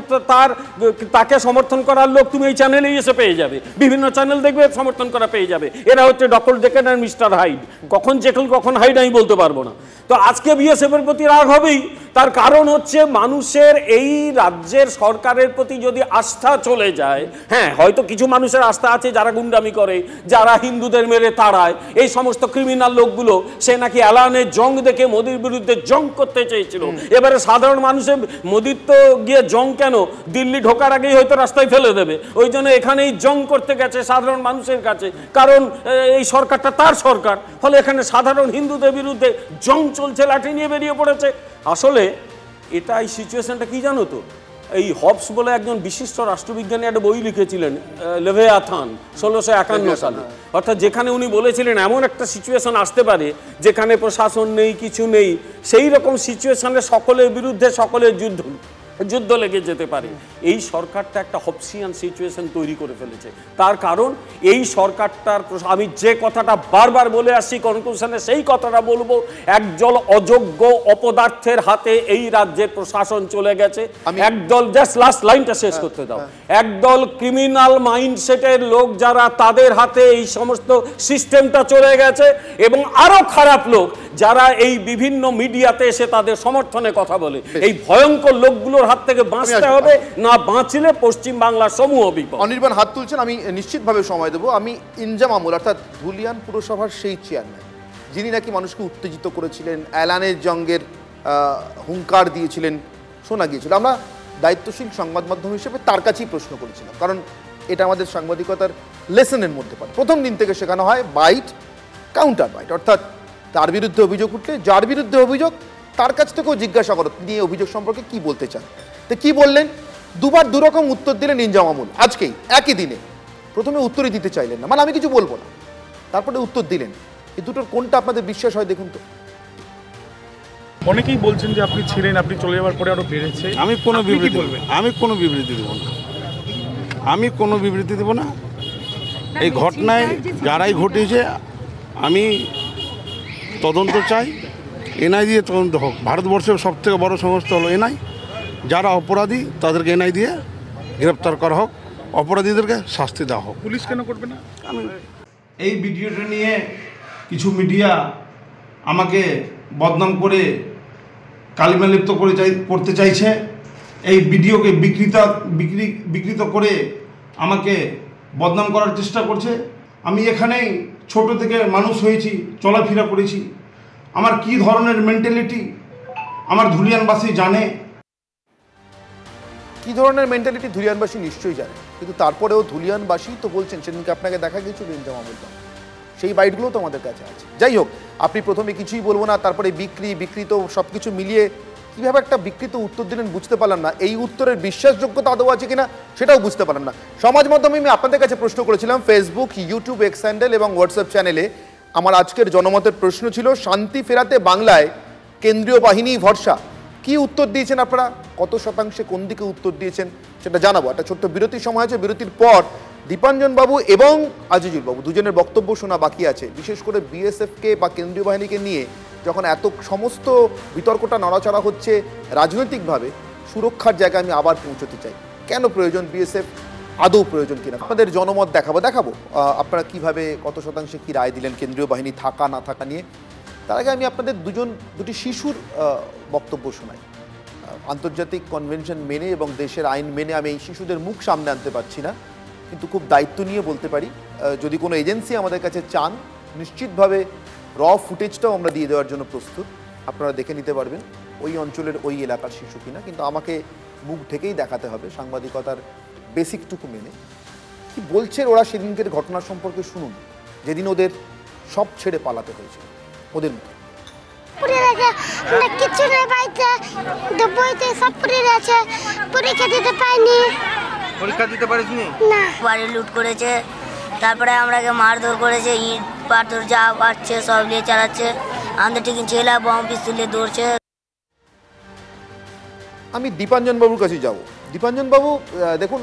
তাকে সমর্থন করার লোক তুমি এই চ্যানেলেই এসে পেয়ে যাবে, বিভিন্ন চ্যানেল দেখবে সমর্থন করা পেয়ে যাবে। এরা হচ্ছে ডক্টর জেকিল আর মিস্টার হাইড, কখন জেকিল কখন হাইড আমি বলতে পারবো না। তো আজকে বিএসএফের প্রতি রাগ হবেই, তার কারণ হচ্ছে মানুষের এই রাজ্যের সরকারের প্রতি যদি আস্থা চলে যায়, হ্যাঁ হয়তো কিছু মানুষের আস্থা আছে যারা গুন্ডামি করে, যারা হিন্দুদের মেরে তাড়ায়, এই সমস্ত ক্রিমিনাল লোকগুলো সে নাকি নাকি এলানের জং দেখে মোদির বিরুদ্ধে জং করতে চেয়েছিল। এবারে সাধারণ মানুষের মোদির তো গিয়ে জং কেন, দিল্লি ঢোকার আগেই হয়তো রাস্তায় ফেলে দেবে, ওই জন্য এখানেই জং করতে গেছে সাধারণ মানুষের কাছে, কারণ এই সরকারটা তার সরকার, ফলে এখানে সাধারণ হিন্দুদের বিরুদ্ধে জং চলছে, লাঠি নিয়ে বেরিয়ে পড়েছে। আসলে এটা এই সিচুয়েশনটা কি জানো তো, এই হবস বলে একজন বিশিষ্ট রাষ্ট্রবিজ্ঞানী একটা বই লিখেছিলেন লেভিয়াথান 1651 সালে, অর্থাৎ যেখানে উনি বলেছিলেন এমন একটা সিচুয়েশন আসতে পারে যেখানে প্রশাসন নেই, কিছু নেই, সেই রকম সিচুয়েশনে সকলের বিরুদ্ধে সকলের যুদ্ধ লেগে যেতে পারে। এই সরকারটা একটা হবসিয়ান সিচুয়েশন তৈরি করে ফেলেছে। তার কারণ এই সরকারটার, আমি যে কথাটা বারবার বলে আসছি কনক্লুশনে সেই কথাটা বলবো, একদল অযোগ্য অপদার্থের হাতে এই রাজ্যের প্রশাসন চলে গেছে। একদল, জাস্ট লাস্ট লাইনটা শেষ করতে দাও, একদল ক্রিমিনাল মাইন্ডসেটের লোক যারা, তাদের হাতে এই সমস্ত সিস্টেমটা চলে গেছে, এবং আরো খারাপ লোক যারা এই বিভিন্ন মিডিয়াতে এসে তাদের সমর্থনে কথা বলে। এই ভয়ঙ্কর লোকগুলোর হাত থেকে বাঁচতে হবে, না বাঁচলে পশ্চিম বাংলার সমূহ বিপদ। অনির্বাণ হাত তুলছেন, আমি নিশ্চিতভাবে সময় দেবো। আমি ইনজাম আমল অর্থাৎ ধুলিয়ান পুরসভার সেই চেয়ারম্যান যিনি নাকি মানুষকে উত্তেজিত করেছিলেন, এলানের জঙ্গের হুঙ্কার দিয়েছিলেন, শোনা গিয়েছিল। আমরা দায়িত্বশীল সংবাদ মাধ্যম হিসেবে তার কাছেই প্রশ্ন করেছিলাম, কারণ এটা আমাদের সাংবাদিকতার লেসনের মধ্যে পড়ে। প্রথম দিন থেকে শেখানো হয় বাইট কাউন্টার বাইট, অর্থাৎ তার বিরুদ্ধে অভিযোগ উঠলে যার বিরুদ্ধে অভিযোগ তার কাছ থেকেও জিজ্ঞাসা করো তিনি এই অভিযোগ সম্পর্কে কি বলতে চান। তো কি বললেন, দুবার দুরকম উত্তর দিলেন ইনজাম আমল আজকেই একই দিনে। প্রথমে উত্তরই দিতে চাইলেন না, মানে আমি কিছু বলবো না, তারপরে উত্তর দিলেন। এই দুটোর কোনটা আপনাদের বিশ্বাস হয় দেখুন তো। অনেকেই বলছেন যে আপনি ছিলেন, আপনি চলে যাওয়ার পরে আরো বেড়েছে। আমি কোনো বিবৃতি বলবেন, আমি কোনো বিবৃতি দেব না, আমি কোনো বিবৃতি দেব না। এই ঘটনায় যারাই ঘটেছে আমি তদন্ত চাই, এনআই দিয়ে তদন্ত হোক। ভারতবর্ষের সবথেকে বড় সংস্থা হলো এনআই, যারা অপরাধী তাদেরকে এনআই দিয়ে গ্রেপ্তার করা হোক, অপরাধীদেরকে শাস্তি দেওয়া হোক। পুলিশ কেন করবে না? এই ভিডিওটা নিয়ে কিছু মিডিয়া আমাকে বদনাম করে কালিমালিপ্ত করতে চাইছে, এই ভিডিওকে বিকৃত করে আমাকে বদনাম করার চেষ্টা করছে। আমি এখানেই ছোট থেকে মানুষ হয়েছি, চলাফেরা করেছি, আমার কি ধরনের মেন্টালিটি আমার ধুলিয়ানবাসী জানে। কি ধরনের মেন্টালিটি ধুলিয়ানবাসী নিশ্চয়ই জানে, কিন্তু তারপরেও ধুলিয়ানবাসী তো বলছেন, সেদিনকে আপনাকে দেখা গিয়েছিল ইনজাম আমল, সেই বাইটগুলো তো আমাদের কাছে আছে। যাই হোক, আপনি প্রথমে কিছুই বলবো না, তারপরে বিকৃত সব কিছু মিলিয়ে কীভাবে একটা বিকৃত উত্তর দিলেন বুঝতে পারলাম না। এই উত্তরের বিশ্বাসযোগ্যতা আদৌ আছে কিনা সেটাও বুঝতে পারলাম না। সমাজ মাধ্যমে আমি আপনাদের কাছে প্রশ্ন করেছিলাম, ফেসবুক, ইউটিউব, এক্স হ্যান্ডেল এবং হোয়াটসঅ্যাপ চ্যানেলে। আমার আজকের জনমতের প্রশ্ন ছিল, শান্তি ফেরাতে বাংলায় কেন্দ্রীয় বাহিনী ভরসা। কি উত্তর দিয়েছেন আপনারা, কত শতাংশে কোন দিকে উত্তর দিয়েছেন সেটা জানাবো। একটা ছোট্ট বিরতির সময় আছে, বিরতির পর দীপাঞ্জন বাবু এবং আজিজুল বাবু দুজনের বক্তব্য শোনা বাকি আছে। বিশেষ করে বিএসএফকে বা কেন্দ্রীয় বাহিনীকে নিয়ে যখন এত সমস্ত বিতর্কটা নড়াচড়া হচ্ছে রাজনৈতিকভাবে, সুরক্ষার জায়গায় আমি আবার পৌঁছতে চাই। কেন প্রয়োজন বিএসএফ, আদৌ প্রয়োজন কিনা আপনাদের জনমত দেখাবো আপনারা কিভাবে কত শতাংশে কি রায় দিলেন কেন্দ্রীয় বাহিনী থাকা না থাকা নিয়ে। তার আগে আমি আপনাদের দুটি শিশুর বক্তব্য শোনাই। আন্তর্জাতিক কনভেনশন মেনে এবং দেশের আইন মেনে আমি এই শিশুদের মুখ সামনে আনতে পারছি না, কিন্তু খুব দায়িত্ব নিয়ে বলতে পারি, যদি কোনো এজেন্সি আমাদের কাছে চান নিশ্চিতভাবে র ফুটেজটাও আমরা দিয়ে দেওয়ার জন্য প্রস্তুত। আপনারা দেখে নিতে পারবেন ওই অঞ্চলের ওই এলাকার শিশু কিনা, কিন্তু আমাকে মুখ ঢেকেই দেখাতে হবে সাংবাদিকতার বেসিকটুকু মেনে। কি বলছেন ওরা সেদিনকের ঘটনা সম্পর্কে শুনুন, যেদিন ওদের সব ছেড়ে পালাতে হয়েছে ওদের মতো। কিছু নেই বাড়িতে, বইতে সব পড়ে আছে, পরীক্ষা দিতে পাইনি। পরীক্ষা দিতে পারিসনি? না। বাড়ি লুট করেছে, তারপরে আমরাকে মারধর করেছে, ইট পাথর যা পাচ্ছে সব নিয়ে চালাচ্ছে, আমাদের ঠিক ছেলে বম পিস্তল নিয়ে দৌড়ছে। আমি দীপাঞ্জন বাবুর কাছে যাব। দীপাঞ্জন বাবু, দেখুন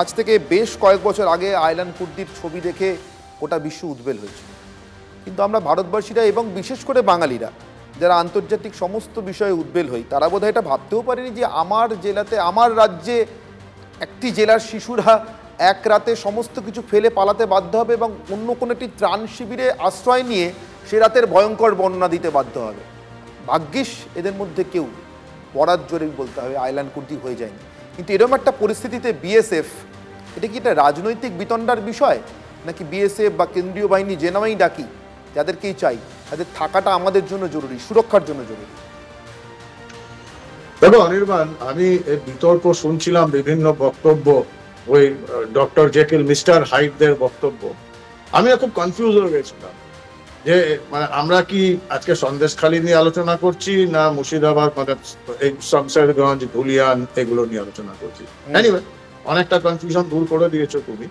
আজ থেকে বেশ কয়েক বছর আগে আয়লান কুর্দির ছবি দেখে গোটা বিশ্ব উদ্বেল হয়েছিল, কিন্তু আমরা ভারতবাসীরা এবং বিশেষ করে বাঙালিরা যারা আন্তর্জাতিক সমস্ত বিষয়ে উদ্বেল হই, তারা বোধহয় এটা ভাবতেও পারেনি যে আমার জেলাতে, আমার রাজ্যে একটি জেলার শিশুরা এক রাতে সমস্ত কিছু ফেলে পালাতে বাধ্য হবে এবং অন্য কোনো একটি ত্রাণ শিবিরে আশ্রয় নিয়ে সে রাতের ভয়ঙ্কর বর্ণনা দিতে বাধ্য হবে। ভাগ্যিস এদের মধ্যে কেউ পড়ার জোরে বলতে হবে আয়লান কুর্দি হয়ে যায়নি। কিন্তু এরকম একটা পরিস্থিতিতে বিএসএফ, এটা কি একটা রাজনৈতিক বিতণ্ডার বিষয়, নাকি বিএসএফ বা কেন্দ্রীয় বাহিনী যে নামেই ডাকি যাদেরকেই চাই তাদের থাকাটা আমাদের জন্য জরুরি, সুরক্ষার জন্য জরুরি। দেখো অনির্বাণ, আমি এই বিতর্ক শুনছিলাম, বিভিন্ন বক্তব্য, ওই ডক্টর জেকিল মিস্টার হাইডদের বক্তব্য। আমি খুব কনফিউজ হয়ে গেছিলাম যে মানে আমরা কি আজকে সন্দেশখালী নিয়ে আলোচনা করছি না মুর্শিদাবাদ, মানে এই শামশেরগঞ্জ, ধুলিয়ান এগুলো নিয়ে আলোচনা করছি। এনিওয়ে, অনেকটা কনফিউশন দূর করে দিয়েছো তুমি।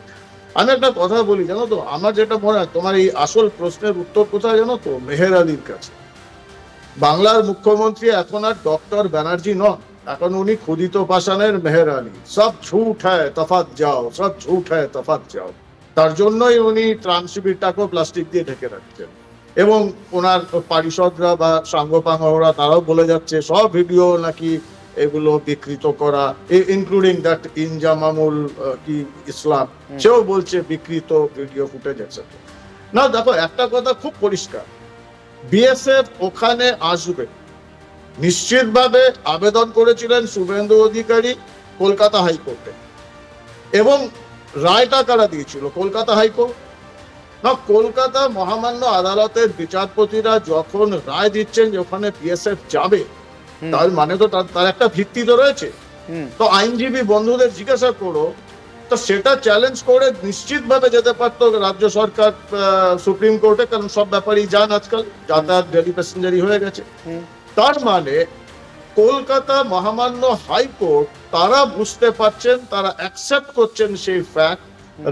আমি একটা কথা বলি, জানো তো, আমার যেটা মনে হয় তোমার এই আসল প্রশ্নের উত্তর কোথায় জানো তো? মেহের আলীর কাছে। বাংলার মুখ্যমন্ত্রী এখন আর ডক্টর ব্যানার্জি নন, এখন উনি ক্ষুদিত পাষাণের মেহের আলী। সব ঝুট হ্যায় তফাৎ যাও, সব ঝুট হ্যায় তফাৎ যাও। তার জন্যই উনি ত্রাণ শিবিরটাকেও প্লাস্টিক দিয়ে ঢেকে রাখছেন, এবং ওনার পারিষদরা বা সাঙ্গপাঙ্গরা তারাও বলে যাচ্ছে সব ভিডিও নাকি এগুলো বিকৃত করা, ইনক্লুডিং দ্যাট ইনজামামুল কি ইসলাম, সেও বলছে বিকৃত ভিডিও ফুটেজ আছে। না দেখো, একটা কথা খুব পরিষ্কার, বিএসএফ ওখানে আসবে নিশ্চিতভাবে। আবেদন করেছিলেন শুভেন্দু অধিকারী কলকাতা হাইকোর্টে, এবং রায়টা কারা দিয়েছিল? কলকাতা হাইকোর্ট না। কলকাতা মহামান্য আদালতের বিচারপতিরা যখন রায় দিচ্ছেন যে ওখানে বিএসএফ যাবে, তার মানে তো তার একটা ভিত্তি তো রয়েছে। তো আইনজীবী বন্ধুদের জিজ্ঞাসা করো, তো সেটা চ্যালেঞ্জ করে নিশ্চিতভাবে যেতে পারতো রাজ্য সরকার সুপ্রিম কোর্টে, কারণ সব ব্যাপারেই যান আজকাল, যাতায়াত ডেলি প্যাসেঞ্জারি হয়ে গেছে। তার মানে কলকাতা মহামান্য হাইকোর্ট তারা বুঝতে পারছেন, তারা অ্যাকসেপ্ট করছেন সেই ফ্যাক্ট,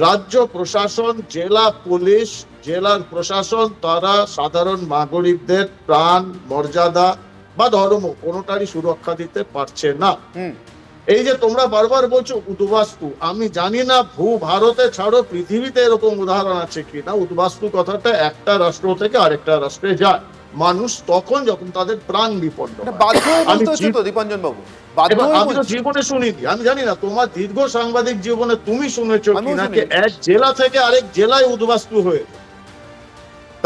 রাজ্য প্রশাসন, জেলা পুলিশ, জেলার প্রশাসন তারা সাধারণ নাগরিকদের প্রাণ, মর্যাদা বা ধর্ম কোনোটারই সুরক্ষা দিতে পারছে না। এই যে তোমরা বারবার বলছো উদ্বাস্তু, আমি জানি না ভারতে ছাড়ো পৃথিবীতে এরকম উদাহরণ আছে কিনা উদ্বাস্তু কথাটা একটা রাষ্ট্র থেকে আরেকটা রাষ্ট্রে যায় মানুষ তখন যখন তাদের প্রাণ বিপন্ন। আমি তো জীবনে শুনিনি, আমি জানি না তোমার দীর্ঘ সাংবাদিক জীবনে তুমি শুনেছো কিনা এক জেলা থেকে আরেক জেলায় উদ্বাস্তু হয়ে,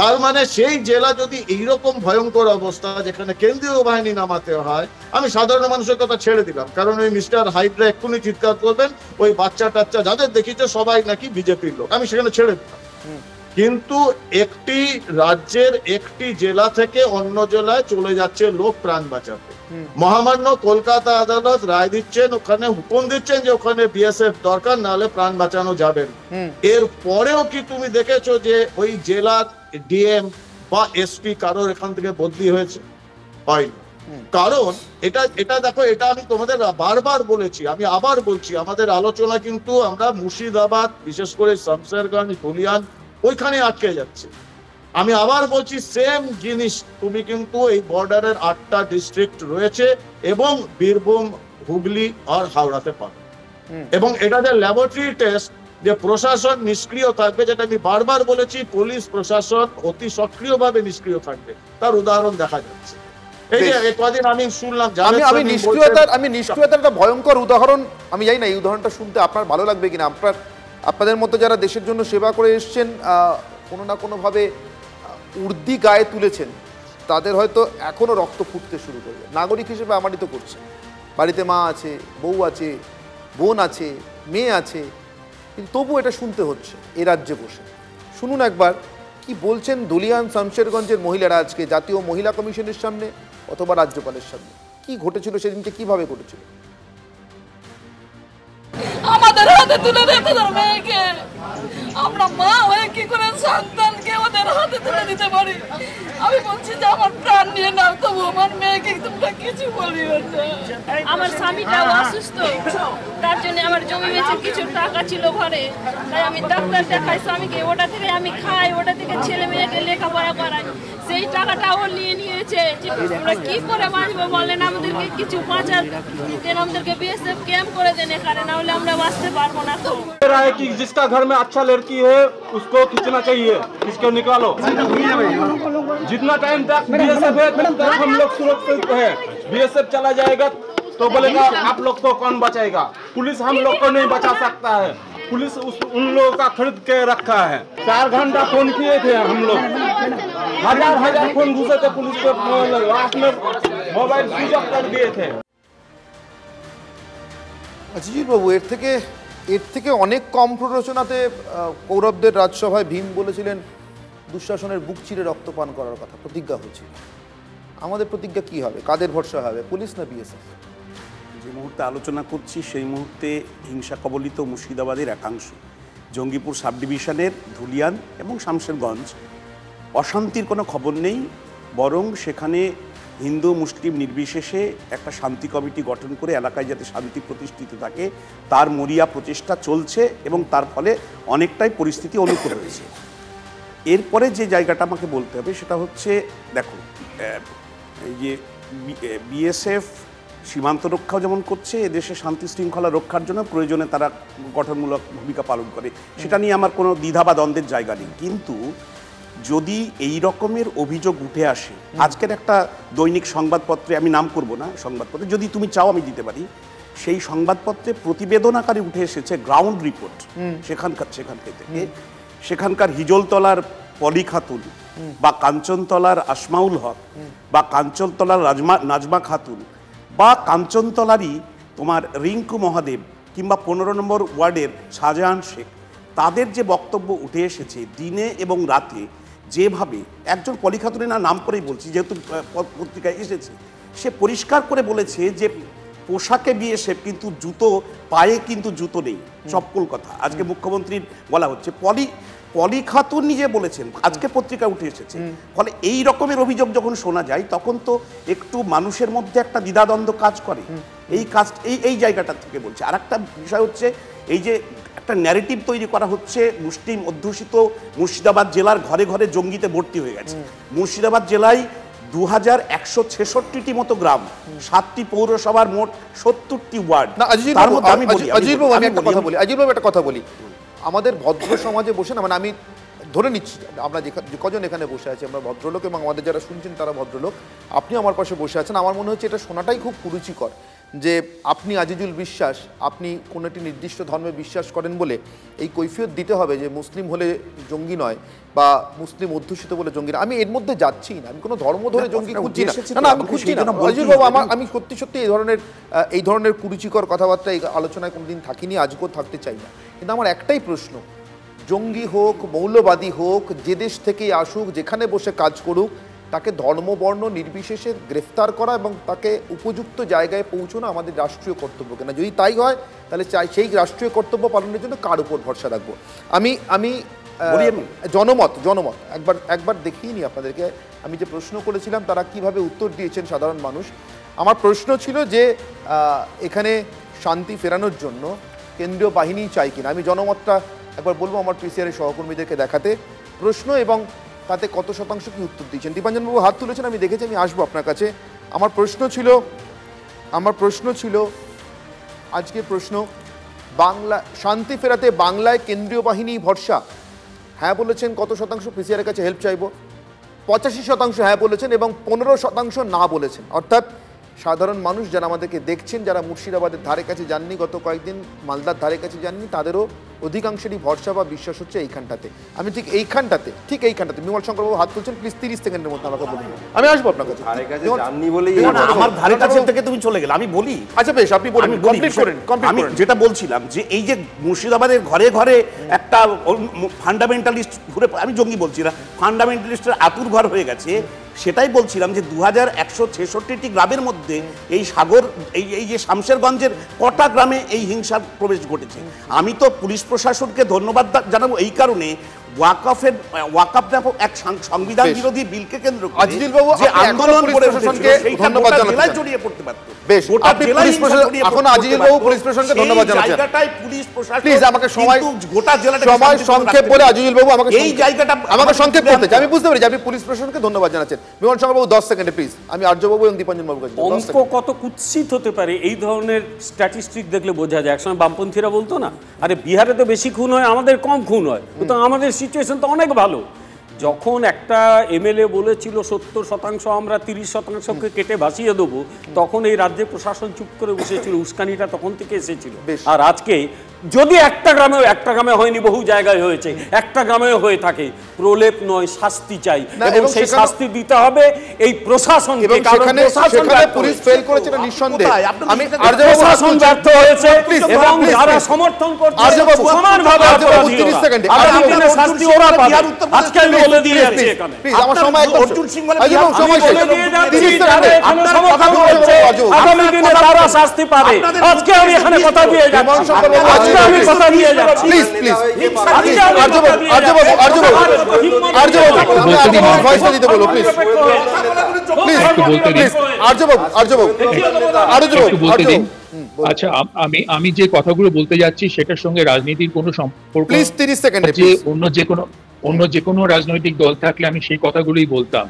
তার মানে সেই জেলা যদি এইরকম ভয়ঙ্কর অবস্থা যেখানে কেন্দ্রীয় বাহিনী নামাতে হয়, আমি সাধারণ মানুষের কথা ছেড়ে দিলাম, কারণ ওই মিস্টার হাইডরা এক্ষুনি চিৎকার করবেন ওই বাচ্চা টাচ্চা যাদের দেখিছে সবাই নাকি বিজেপির লোক, আমি সেখানে ছেড়ে দিলাম। কিন্তু একটি রাজ্যের একটি জেলা থেকে অন্য জেলায় চলে যাচ্ছে লোক প্রাণ বাঁচাতে, মহামান্য কলকাতা আদালত রায় দিচ্ছেন, ওখানে হুকুম দিচ্ছেন যে ওখানে বিএসএফ দরকার, নাহলে প্রাণ বাঁচানো যাবে না। এর পরেও কি তুমি দেখেছো যে ওই জেলার ডিএম বা এসপি কারোর এখান থেকে বদলি হয়েছে? হয়নি। কারণ এটা দেখো, এটা আমি তোমাদের বারবার বলেছি, আমি আবার বলছি, আমাদের আলোচনা কিন্তু আমরা মুর্শিদাবাদ, বিশেষ করে শামশেরগঞ্জ, ধুলিয়ান ওইখানে আটকে যাচ্ছে। আমি আবার বলছি সেম জিনিস তুমি কিন্তু এই বর্ডারের 8টা ডিস্ট্রিক্ট রয়েছে এবং বীরভূম, হুগলি আর হাওড়াতে পাবে। এবং এটা যে ল্যাবরেটরি টেস্ট, যে প্রশাসন নিষ্ক্রিয় থাকবে, যেটা আমি বারবার বলেছি, পুলিশ প্রশাসন অতি সক্রিয়ভাবে নিষ্ক্রিয় থাকবে, তার উদাহরণ দেখা যাচ্ছে। এই যে কদিন আমি শুনলাম আমি নিষ্ক্রিয়তার একটা ভয়ঙ্কর উদাহরণ, আমি জানি না এই উদাহরণটা শুনতে আপনার ভালো লাগবে কিনা। আপনাদের মতো যারা দেশের জন্য সেবা করে এসছেন, কোনো না কোনোভাবে উর্দি গায়ে তুলেছেন, তাদের হয়তো এখনো রক্ত ফুটতে শুরু করবে। নাগরিক হিসেবে আমারই তো করছে, বাড়িতে মা আছে, বউ আছে, বোন আছে, মেয়ে আছে, কিন্তু তবু এটা শুনতে হচ্ছে এ রাজ্যে বসে। শুনুন একবার কি বলছেন ধুলিয়ান, শামশেরগঞ্জের মহিলারা আজকে জাতীয় মহিলা কমিশনের সামনে অথবা রাজ্যপালের সামনে। কি ঘটেছিল সেদিনকে, কিভাবে ঘটেছিল? আমাদের হাতে তুলে দিতে মেয়েকে, আমরা মা হয়ে কি করে সন্তানকে ওদের হাতে তুলে দিতে পারি? আমি বলছি যে আমার প্রাণ নিয়ে নাও, তবু আমার মেয়েকে তোমরা কিছু বলিও না। আমার স্বামীটা অসুস্থ, তার জন্য আমার জমি বেচে কিছু টাকা ছিল ঘরে, তাই আমি ডাক্তার দেখাই স্বামীকে, ওটা থেকে আমি খাই, ওটা থেকে ছেলে মেয়েকে লেখাপড়া করাই, সেই টাকাটা ও নিয়েছে। আমরা কি করে বাঁচবো বলেন? আমাদেরকে কিছু বাঁচার দেন, আমাদেরকে বিএসএফ ক্যাম্প করে দেন এখানে, না হলে আমরা বাঁচতে পারবো না। তো कि जिसका घर में अच्छा लड़की है उसको खींचना चाहिए, इसको निकालो। जितना टाइम तक बीएसएफ है तब तक हम लोग सुरक्षित है। बीएसएफ चला जाएगा तो बोलेगा आप लोग को कौन बचाएगा? पुलिस हम लोग को नहीं बचा सकता है, पुलिस उन लोगों का खरीद के रखा है। 4 घंटा फोन किए थे हम लोग, हजार फोन घुसे थे पुलिस के, लास्ट में मोबाइल स्विच ऑफ कर दिए थे। আজিজুল বাবু, এর থেকে অনেক কম প্ররোচনাতে কৌরবদের রাজসভায় ভীম বলেছিলেন দুঃশাসনের বুক চিরে রক্তপান করার কথা প্রতিজ্ঞা হয়েছিল। আমাদের প্রতিজ্ঞা কি হবে, কাদের ভরসা হবে, পুলিশ না বিএসএফ? যে মুহূর্তে আলোচনা করছি সেই মুহূর্তে হিংসা কবলিত মুর্শিদাবাদের একাংশ, জঙ্গিপুর সাব ডিভিশনের ধুলিয়ান এবং শামশেরগঞ্জ, অশান্তির কোনো খবর নেই, বরং সেখানে হিন্দু মুসলিম নির্বিশেষে একটা শান্তি কমিটি গঠন করে এলাকায় যাতে শান্তি প্রতিষ্ঠিত থাকে তার মরিয়া প্রচেষ্টা চলছে এবং তার ফলে অনেকটাই পরিস্থিতি অনুকূল হয়েছে। এরপরে যে জায়গাটা আমাকে বলতে হবে সেটা হচ্ছে, দেখো এই যে বিএসএফ সীমান্ত রক্ষাও যেমন করছে, এদেশে শান্তি শৃঙ্খলা রক্ষার জন্য প্রয়োজনে তারা গঠনমূলক ভূমিকা পালন করে, সেটা নিয়ে আমার কোনো দ্বিধা বা দ্বন্দ্বের জায়গা নেই। কিন্তু যদি এই রকমের অভিযোগ উঠে আসে, আজকের একটা দৈনিক সংবাদপত্রে, আমি নাম করব না সংবাদপত্রে, যদি তুমি চাও আমি দিতে পারি, সেই সংবাদপত্রে প্রতিবেদন আকারে উঠে এসেছে গ্রাউন্ড রিপোর্ট সেখানকার হিজলতলার পলি খাতুন বা কাঞ্চনতলার আসমাউল হক বা কাঞ্চনতলার নাজমা খাতুন বা কাঞ্চনতলারই তোমার রিঙ্কু মহাদেব কিংবা 15 নম্বর ওয়ার্ডের শাহজাহান শেখ, তাদের যে বক্তব্য উঠে এসেছে দিনে এবং রাতে, যেভাবে একজন পলি খাতুনের নাম করেই বলছি যেহেতু পত্রিকায় এসেছে, সে পরিষ্কার করে বলেছে যে পোশাকে বিএসএফ কিন্তু জুতো পায়ে কিন্তু জুতো নেই, চপ্পল কথা আজকে মুখ্যমন্ত্রীর বলা হচ্ছে। পলি খাতুন নিজে বলেছেন, আজকে পত্রিকায় উঠে এসেছে। ফলে এই রকমের অভিযোগ যখন শোনা যায় তখন তো একটু মানুষের মধ্যে একটা দ্বিধাদ্বন্দ্ব কাজ করে। এই জায়গাটা থেকে বলছে। আর একটা বিষয় হচ্ছে, এই যে একটা ন্যারেটিভ তৈরি করা হচ্ছে মুসলিম অধ্যুষিত মুর্শিদাবাদ জেলার ঘরে ঘরে জঙ্গিতে ভর্তি হয়ে গেছে। মুর্শিদাবাদ জেলায় 2166টি মতো গ্রাম, 7টি পৌরসভার মোট 70টি ওয়ার্ড। আজিল বাবু একটা কথা বলি, আমাদের ভদ্র সমাজে বসে না, মানে আমি ধরে নিচ্ছি আমরা যে কজন এখানে বসে আছি আমরা ভদ্রলোক এবং আমাদের যারা শুনছেন তারা ভদ্রলোক, আপনি আমার পাশে বসে আছেন, আমার মনে হচ্ছে এটা শোনাটাই খুব কুরুচিকর যে আপনি আজিজুল বিশ্বাস, আপনি কোনো একটি নির্দিষ্ট ধর্মে বিশ্বাস করেন বলে এই কৈফিয়ত দিতে হবে যে মুসলিম হলে জঙ্গি নয় বা মুসলিম অধ্যুষিত বলে জঙ্গি না। আমি এর মধ্যে যাচ্ছি না, আমি কোনো ধর্ম ধরে জঙ্গি খুঁজছি না, আমি খুঁজছি না আজিজুল বাবু। আমি সত্যি সত্যি এই ধরনের কুরুচিকর কথাবার্তা এই আলোচনায় কোনোদিন থাকিনি, আজকেও থাকতে চাই না। কিন্তু আমার একটাই প্রশ্ন, জঙ্গি হোক মৌলবাদী হোক, যে দেশ থেকেই আসুক, যেখানে বসে কাজ করুক, তাকে ধর্মবর্ণ নির্বিশেষে গ্রেফতার করা এবং তাকে উপযুক্ত জায়গায় পৌঁছানো আমাদের রাষ্ট্রীয় কর্তব্য কিনা। যদি তাই হয় তাহলে সেই রাষ্ট্রীয় কর্তব্য পালনের জন্য কার উপর ভরসা রাখবো? আমি জনমত একবার দেখিয়ে নিই আপনাদেরকে। আমি যে প্রশ্ন করেছিলাম তারা কিভাবে উত্তর দিয়েছেন সাধারণ মানুষ। আমার প্রশ্ন ছিল যে এখানে শান্তি ফেরানোর জন্য কেন্দ্রীয় বাহিনী চাই কিনা। আমি জনমতটা একবার বলবো আমার পিসিআরের সহকর্মীদেরকে দেখাতে, প্রশ্ন এবং তাতে কত শতাংশ কি উত্তর দিয়েছেন। দীপাঞ্জনবাবু হাত তুলেছেন, আমি দেখেছি, আমি আসবো আপনার কাছে। আমার প্রশ্ন ছিল আজকের প্রশ্ন, বাংলা শান্তি ফেরাতে বাংলায় কেন্দ্রীয় বাহিনী ভরসা, হ্যাঁ বলেছেন কত শতাংশ, পিসিআরের কাছে হেল্প চাইবো। 85% হ্যাঁ বলেছেন এবং 15% না বলেছেন। অর্থাৎ সাধারণ মানুষ যারা আমাদেরকে দেখছেন, যারা মুর্শিদাবাদের ধারে কাছে যাননি, গত কয়েকদিন মালদার ধারে কাছে যাননি, তাদেরও অধিকাংশেরই ভরসা বা বিশ্বাস হচ্ছে এইখানটাতে। আমি ঠিক এইখানটাতে বিমল শঙ্করবাবু হাত তুলছেন, প্লিজ 30 সেকেন্ডের মধ্যে আমাকে বলুন, আমি আসবো আপনার কাছে। আমার ধারে কাছে থেকে তুমি চলে গেলে আমি বলি, আচ্ছা বেশ, আপনি বলুন, কমপ্লিট করেন। আমি যেটা বলছিলাম যে এই যে মুর্শিদাবাদের ঘরে ঘরে একটা ফান্ডামেন্টালিস্ট ঘুরে, আমি জঙ্গি বলছি না, ফান্ডামেন্টালিস্টের আতুর ঘর হয়ে গেছে, সেটাই বলছিলাম যে 2166টি গ্রামের মধ্যে এই যে শামশেরগঞ্জের কটা গ্রামে এই হিংসার প্রবেশ ঘটেছে। আমি তো পুলিশ প্রশাসনকে ধন্যবাদ জানাবো এই কারণে, ওয়াকফ নামক এক সংবিধান বিরোধী বিলকে কেন্দ্র করে যে আন্দোলন করে ধন্যবাদ জানাচ্ছি, জড়িয়ে পড়তে পারত। বেশ, আপনি পুলিশ প্রশাসন, এখন আজিজুল বাবু পুলিশ প্রশাসনকে ধন্যবাদ জানাচ্ছেন। জায়গাটাই পুলিশ প্রশাসন, প্লিজ আমাকে সময় গোটা জেলাটা সময় সংক্ষেপ বলে আজিজুল বাবু আমাকে এই জায়গাটা আমাকে সংক্ষেপ করতে চাই। আমি বুঝতে পারি যে আপনি পুলিশ প্রশাসনকে ধন্যবাদ জানাচ্ছেন। বিমল শঙ্কর বাবু 10 সেকেন্ডে প্লিজ। আমি আর্য বাবু এবং দীপাঞ্জন বাবুর কাছে অঙ্ক কত কুৎসিত হতে পারে এই ধরনের স্ট্যাটিস্টিক দেখলে বোঝা যায়। একসময় বামপন্থীরা বলতো না, আরে বিহারে তো বেশি খুন হয়, আমাদের কম খুন হয়, তো আমাদের সিচুয়েশন তো অনেক ভালো। যখন একটা এমএলএ বলেছিল 70% আমরা 30%কে কেটে ভাসিয়ে দেবো, তখন এই রাজ্যে প্রশাসন চুপ করে বসেছিল, উস্কানিটা তখন থেকে এসেছিল। আর আজকে যদি একটা গ্রামে হয়নি, বহু জায়গায় হয়েছে, একটা গ্রামেও হয়ে থাকে, প্রলেপ নয়, শাস্তি চাই এবং সেই শাস্তি দিতে হবে এই প্রশাসনকে, কারণ প্রশাসন পুলিশ ফেল করেছে না নিঃসন্দেহে। আমি প্রশাসন ব্যর্থ হয়েছে এবং যারা সমর্থন করছে সমানভাবে অপরাধী। 30 সেকেন্ডে শাস্তি ওরা পাবে। আজকে আমি বলে দিয়ে যাচ্ছি এখানে, প্লিজ আমার সময় একদম অর্জুন সিং বলে সময় বলে দিয়ে যাচ্ছি, যারা এখানে সমর্থন করছে আগামী দিনে তারা শাস্তি পাবে। আজকে আমি এখানে কথা দিয়ে যাচ্ছি, আজকে আমি কথা দিয়ে যাচ্ছি। প্লিজ প্লিজ ভয়েসটা দিতে বলো প্লিজ, প্লিজ আচ্ছা, আমি যে কথাগুলো বলতে যাচ্ছি সেটার সঙ্গে রাজনীতির কোনো সম্পর্ক, প্লিজ 30 সেকেন্ডে, যে অন্য যে কোনো রাজনৈতিক দল থাকলে আমি সেই কথাগুলোই বলতাম।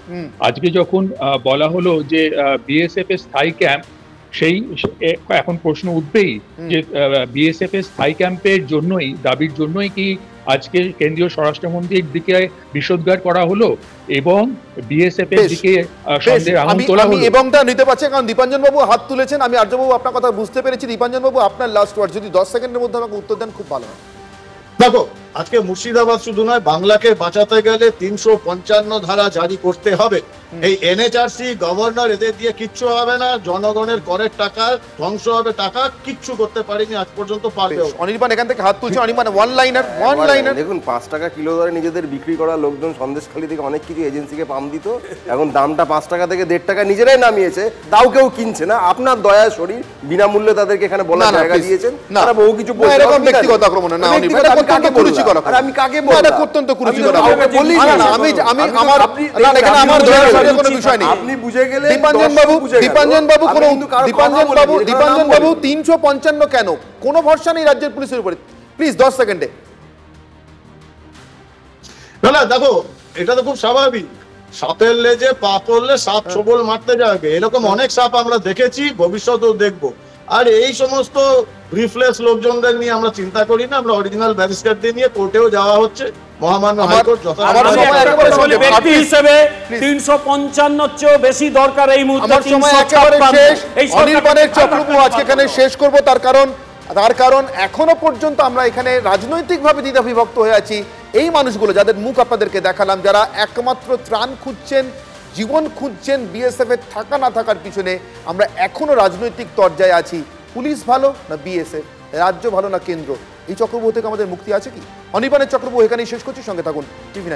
আজকে যখন বলা হলো যে বিএসএফ এর স্থায়ী ক্যাম্প, সেই এখন প্রশ্ন উঠবেই যে বিএসএফ এর স্থায়ী ক্যাম্পের জন্যই, দাবির জন্যই কি আজকে কেন্দ্রীয় স্বরাষ্ট্রমন্ত্রীর দিকে বিষোদ্গার করা হলো এবং বিএসএফ এর দিকে সন্দেহের আগুন তোলা হলো। আমি এবংটা নিতে পারছি কারণ দীপাঞ্জন বাবু হাত তুলেছেন। আমি আর্যবাবু আপনার কথা বুঝতে পেরেছি। দীপাঞ্জন বাবু আপনার লাস্ট ওয়ার্ড, যদি 10 সেকেন্ডের মধ্যে আমাকে উত্তর দেন খুব ভালো হয়। দেখো, আজকে মুর্শিদাবাদ শুধু নয়, বাংলাকে বাঁচাতে গেলে 355 ধারা জারি করতে হবে। এই এনএচআরসি, গভর্নর, এদের দিয়ে কিচ্ছু হবে না। জনগণের করের টাকা ধ্বংস হবে, টাকা কিচ্ছু করতে পারেনি আজ পর্যন্ত, পারবে। অনির্বাণ এখান থেকে হাত তুলছে। অনির্বাণ ওয়ান লাইনার দেখুন, 5 টাকা কিলো দরে নিজেদের বিক্রি করা লোকজন সন্দেশখালী থেকে অনেক কিছু এজেন্সিকে পাম দিত, এখন দামটা 5 টাকা থেকে 1.5 টাকা নিজেরাই নামিয়েছে, তাও কেউ কিনছে না। আপনার দয়া শরীর বিনামূল্যে তাদেরকে এখানে বলার জায়গা দিয়েছেন, তারা বহু কিছু বলছে। এরকম ব্যক্তিগত আক্রমণ না, আমি কাকে বলছি? আমি কাকে বলবো? এটা অত্যন্ত কুরুচিকর। আমি আমার এখানে আমার দয়া শরীরের কোনো বিষয় নেই। আপনি বুঝে গেলে দীপাঞ্জন বাবু 355 কেন? কোনো ভরসা নেই রাজ্যের পুলিশের উপরে। প্লিজ 10 সেকেন্ডে। না, দেখো, এটা তো খুব স্বাভাবিক। সাপের লেজে পা পড়লে সাপ ছোবল মারতে যাবে, এরকম অনেক সাপ আমরা দেখেছি, ভবিষ্যতেও দেখবো। আর এই সমস্ত ব্রিফলেস লোকজনদের নিয়ে আমরা চিন্তা করি না। আমরা অরিজিনাল ব্যারিস্টারদের নিয়ে কোর্টেও যাওয়া হচ্ছে, মহামান্য হাইকোর্ট। ব্যক্তি হিসেবে 355 চেয়েও বেশি দরকার এই মুহূর্তে। আমার সময় একেবারে শেষ। অনির্বাণের চক্রব্যূহ আজকে এখানে শেষ করব, তার কারণ এখনো পর্যন্ত আমরা এখানে রাজনৈতিকভাবে দ্বিধাবিভক্ত হয়ে আছি। এই মানুষগুলো যাদের মুখ আপনাদেরকে দেখালাম, যারা একমাত্র ত্রাণ খুঁজছেন, জীবন খুঁজছেন বিএসএফ এর থাকা না থাকার পিছনে, আমরা এখনো রাজনৈতিক তরজায় আছি। পুলিশ ভালো না বিএসএফ, রাজ্য ভালো না কেন্দ্র? এই চক্রব্যূহ থেকে আমাদের মুক্তি আছে কি? অনির্বাণের চক্রব্যূহ এখানেই শেষ করছি। সঙ্গে থাকুন TV9।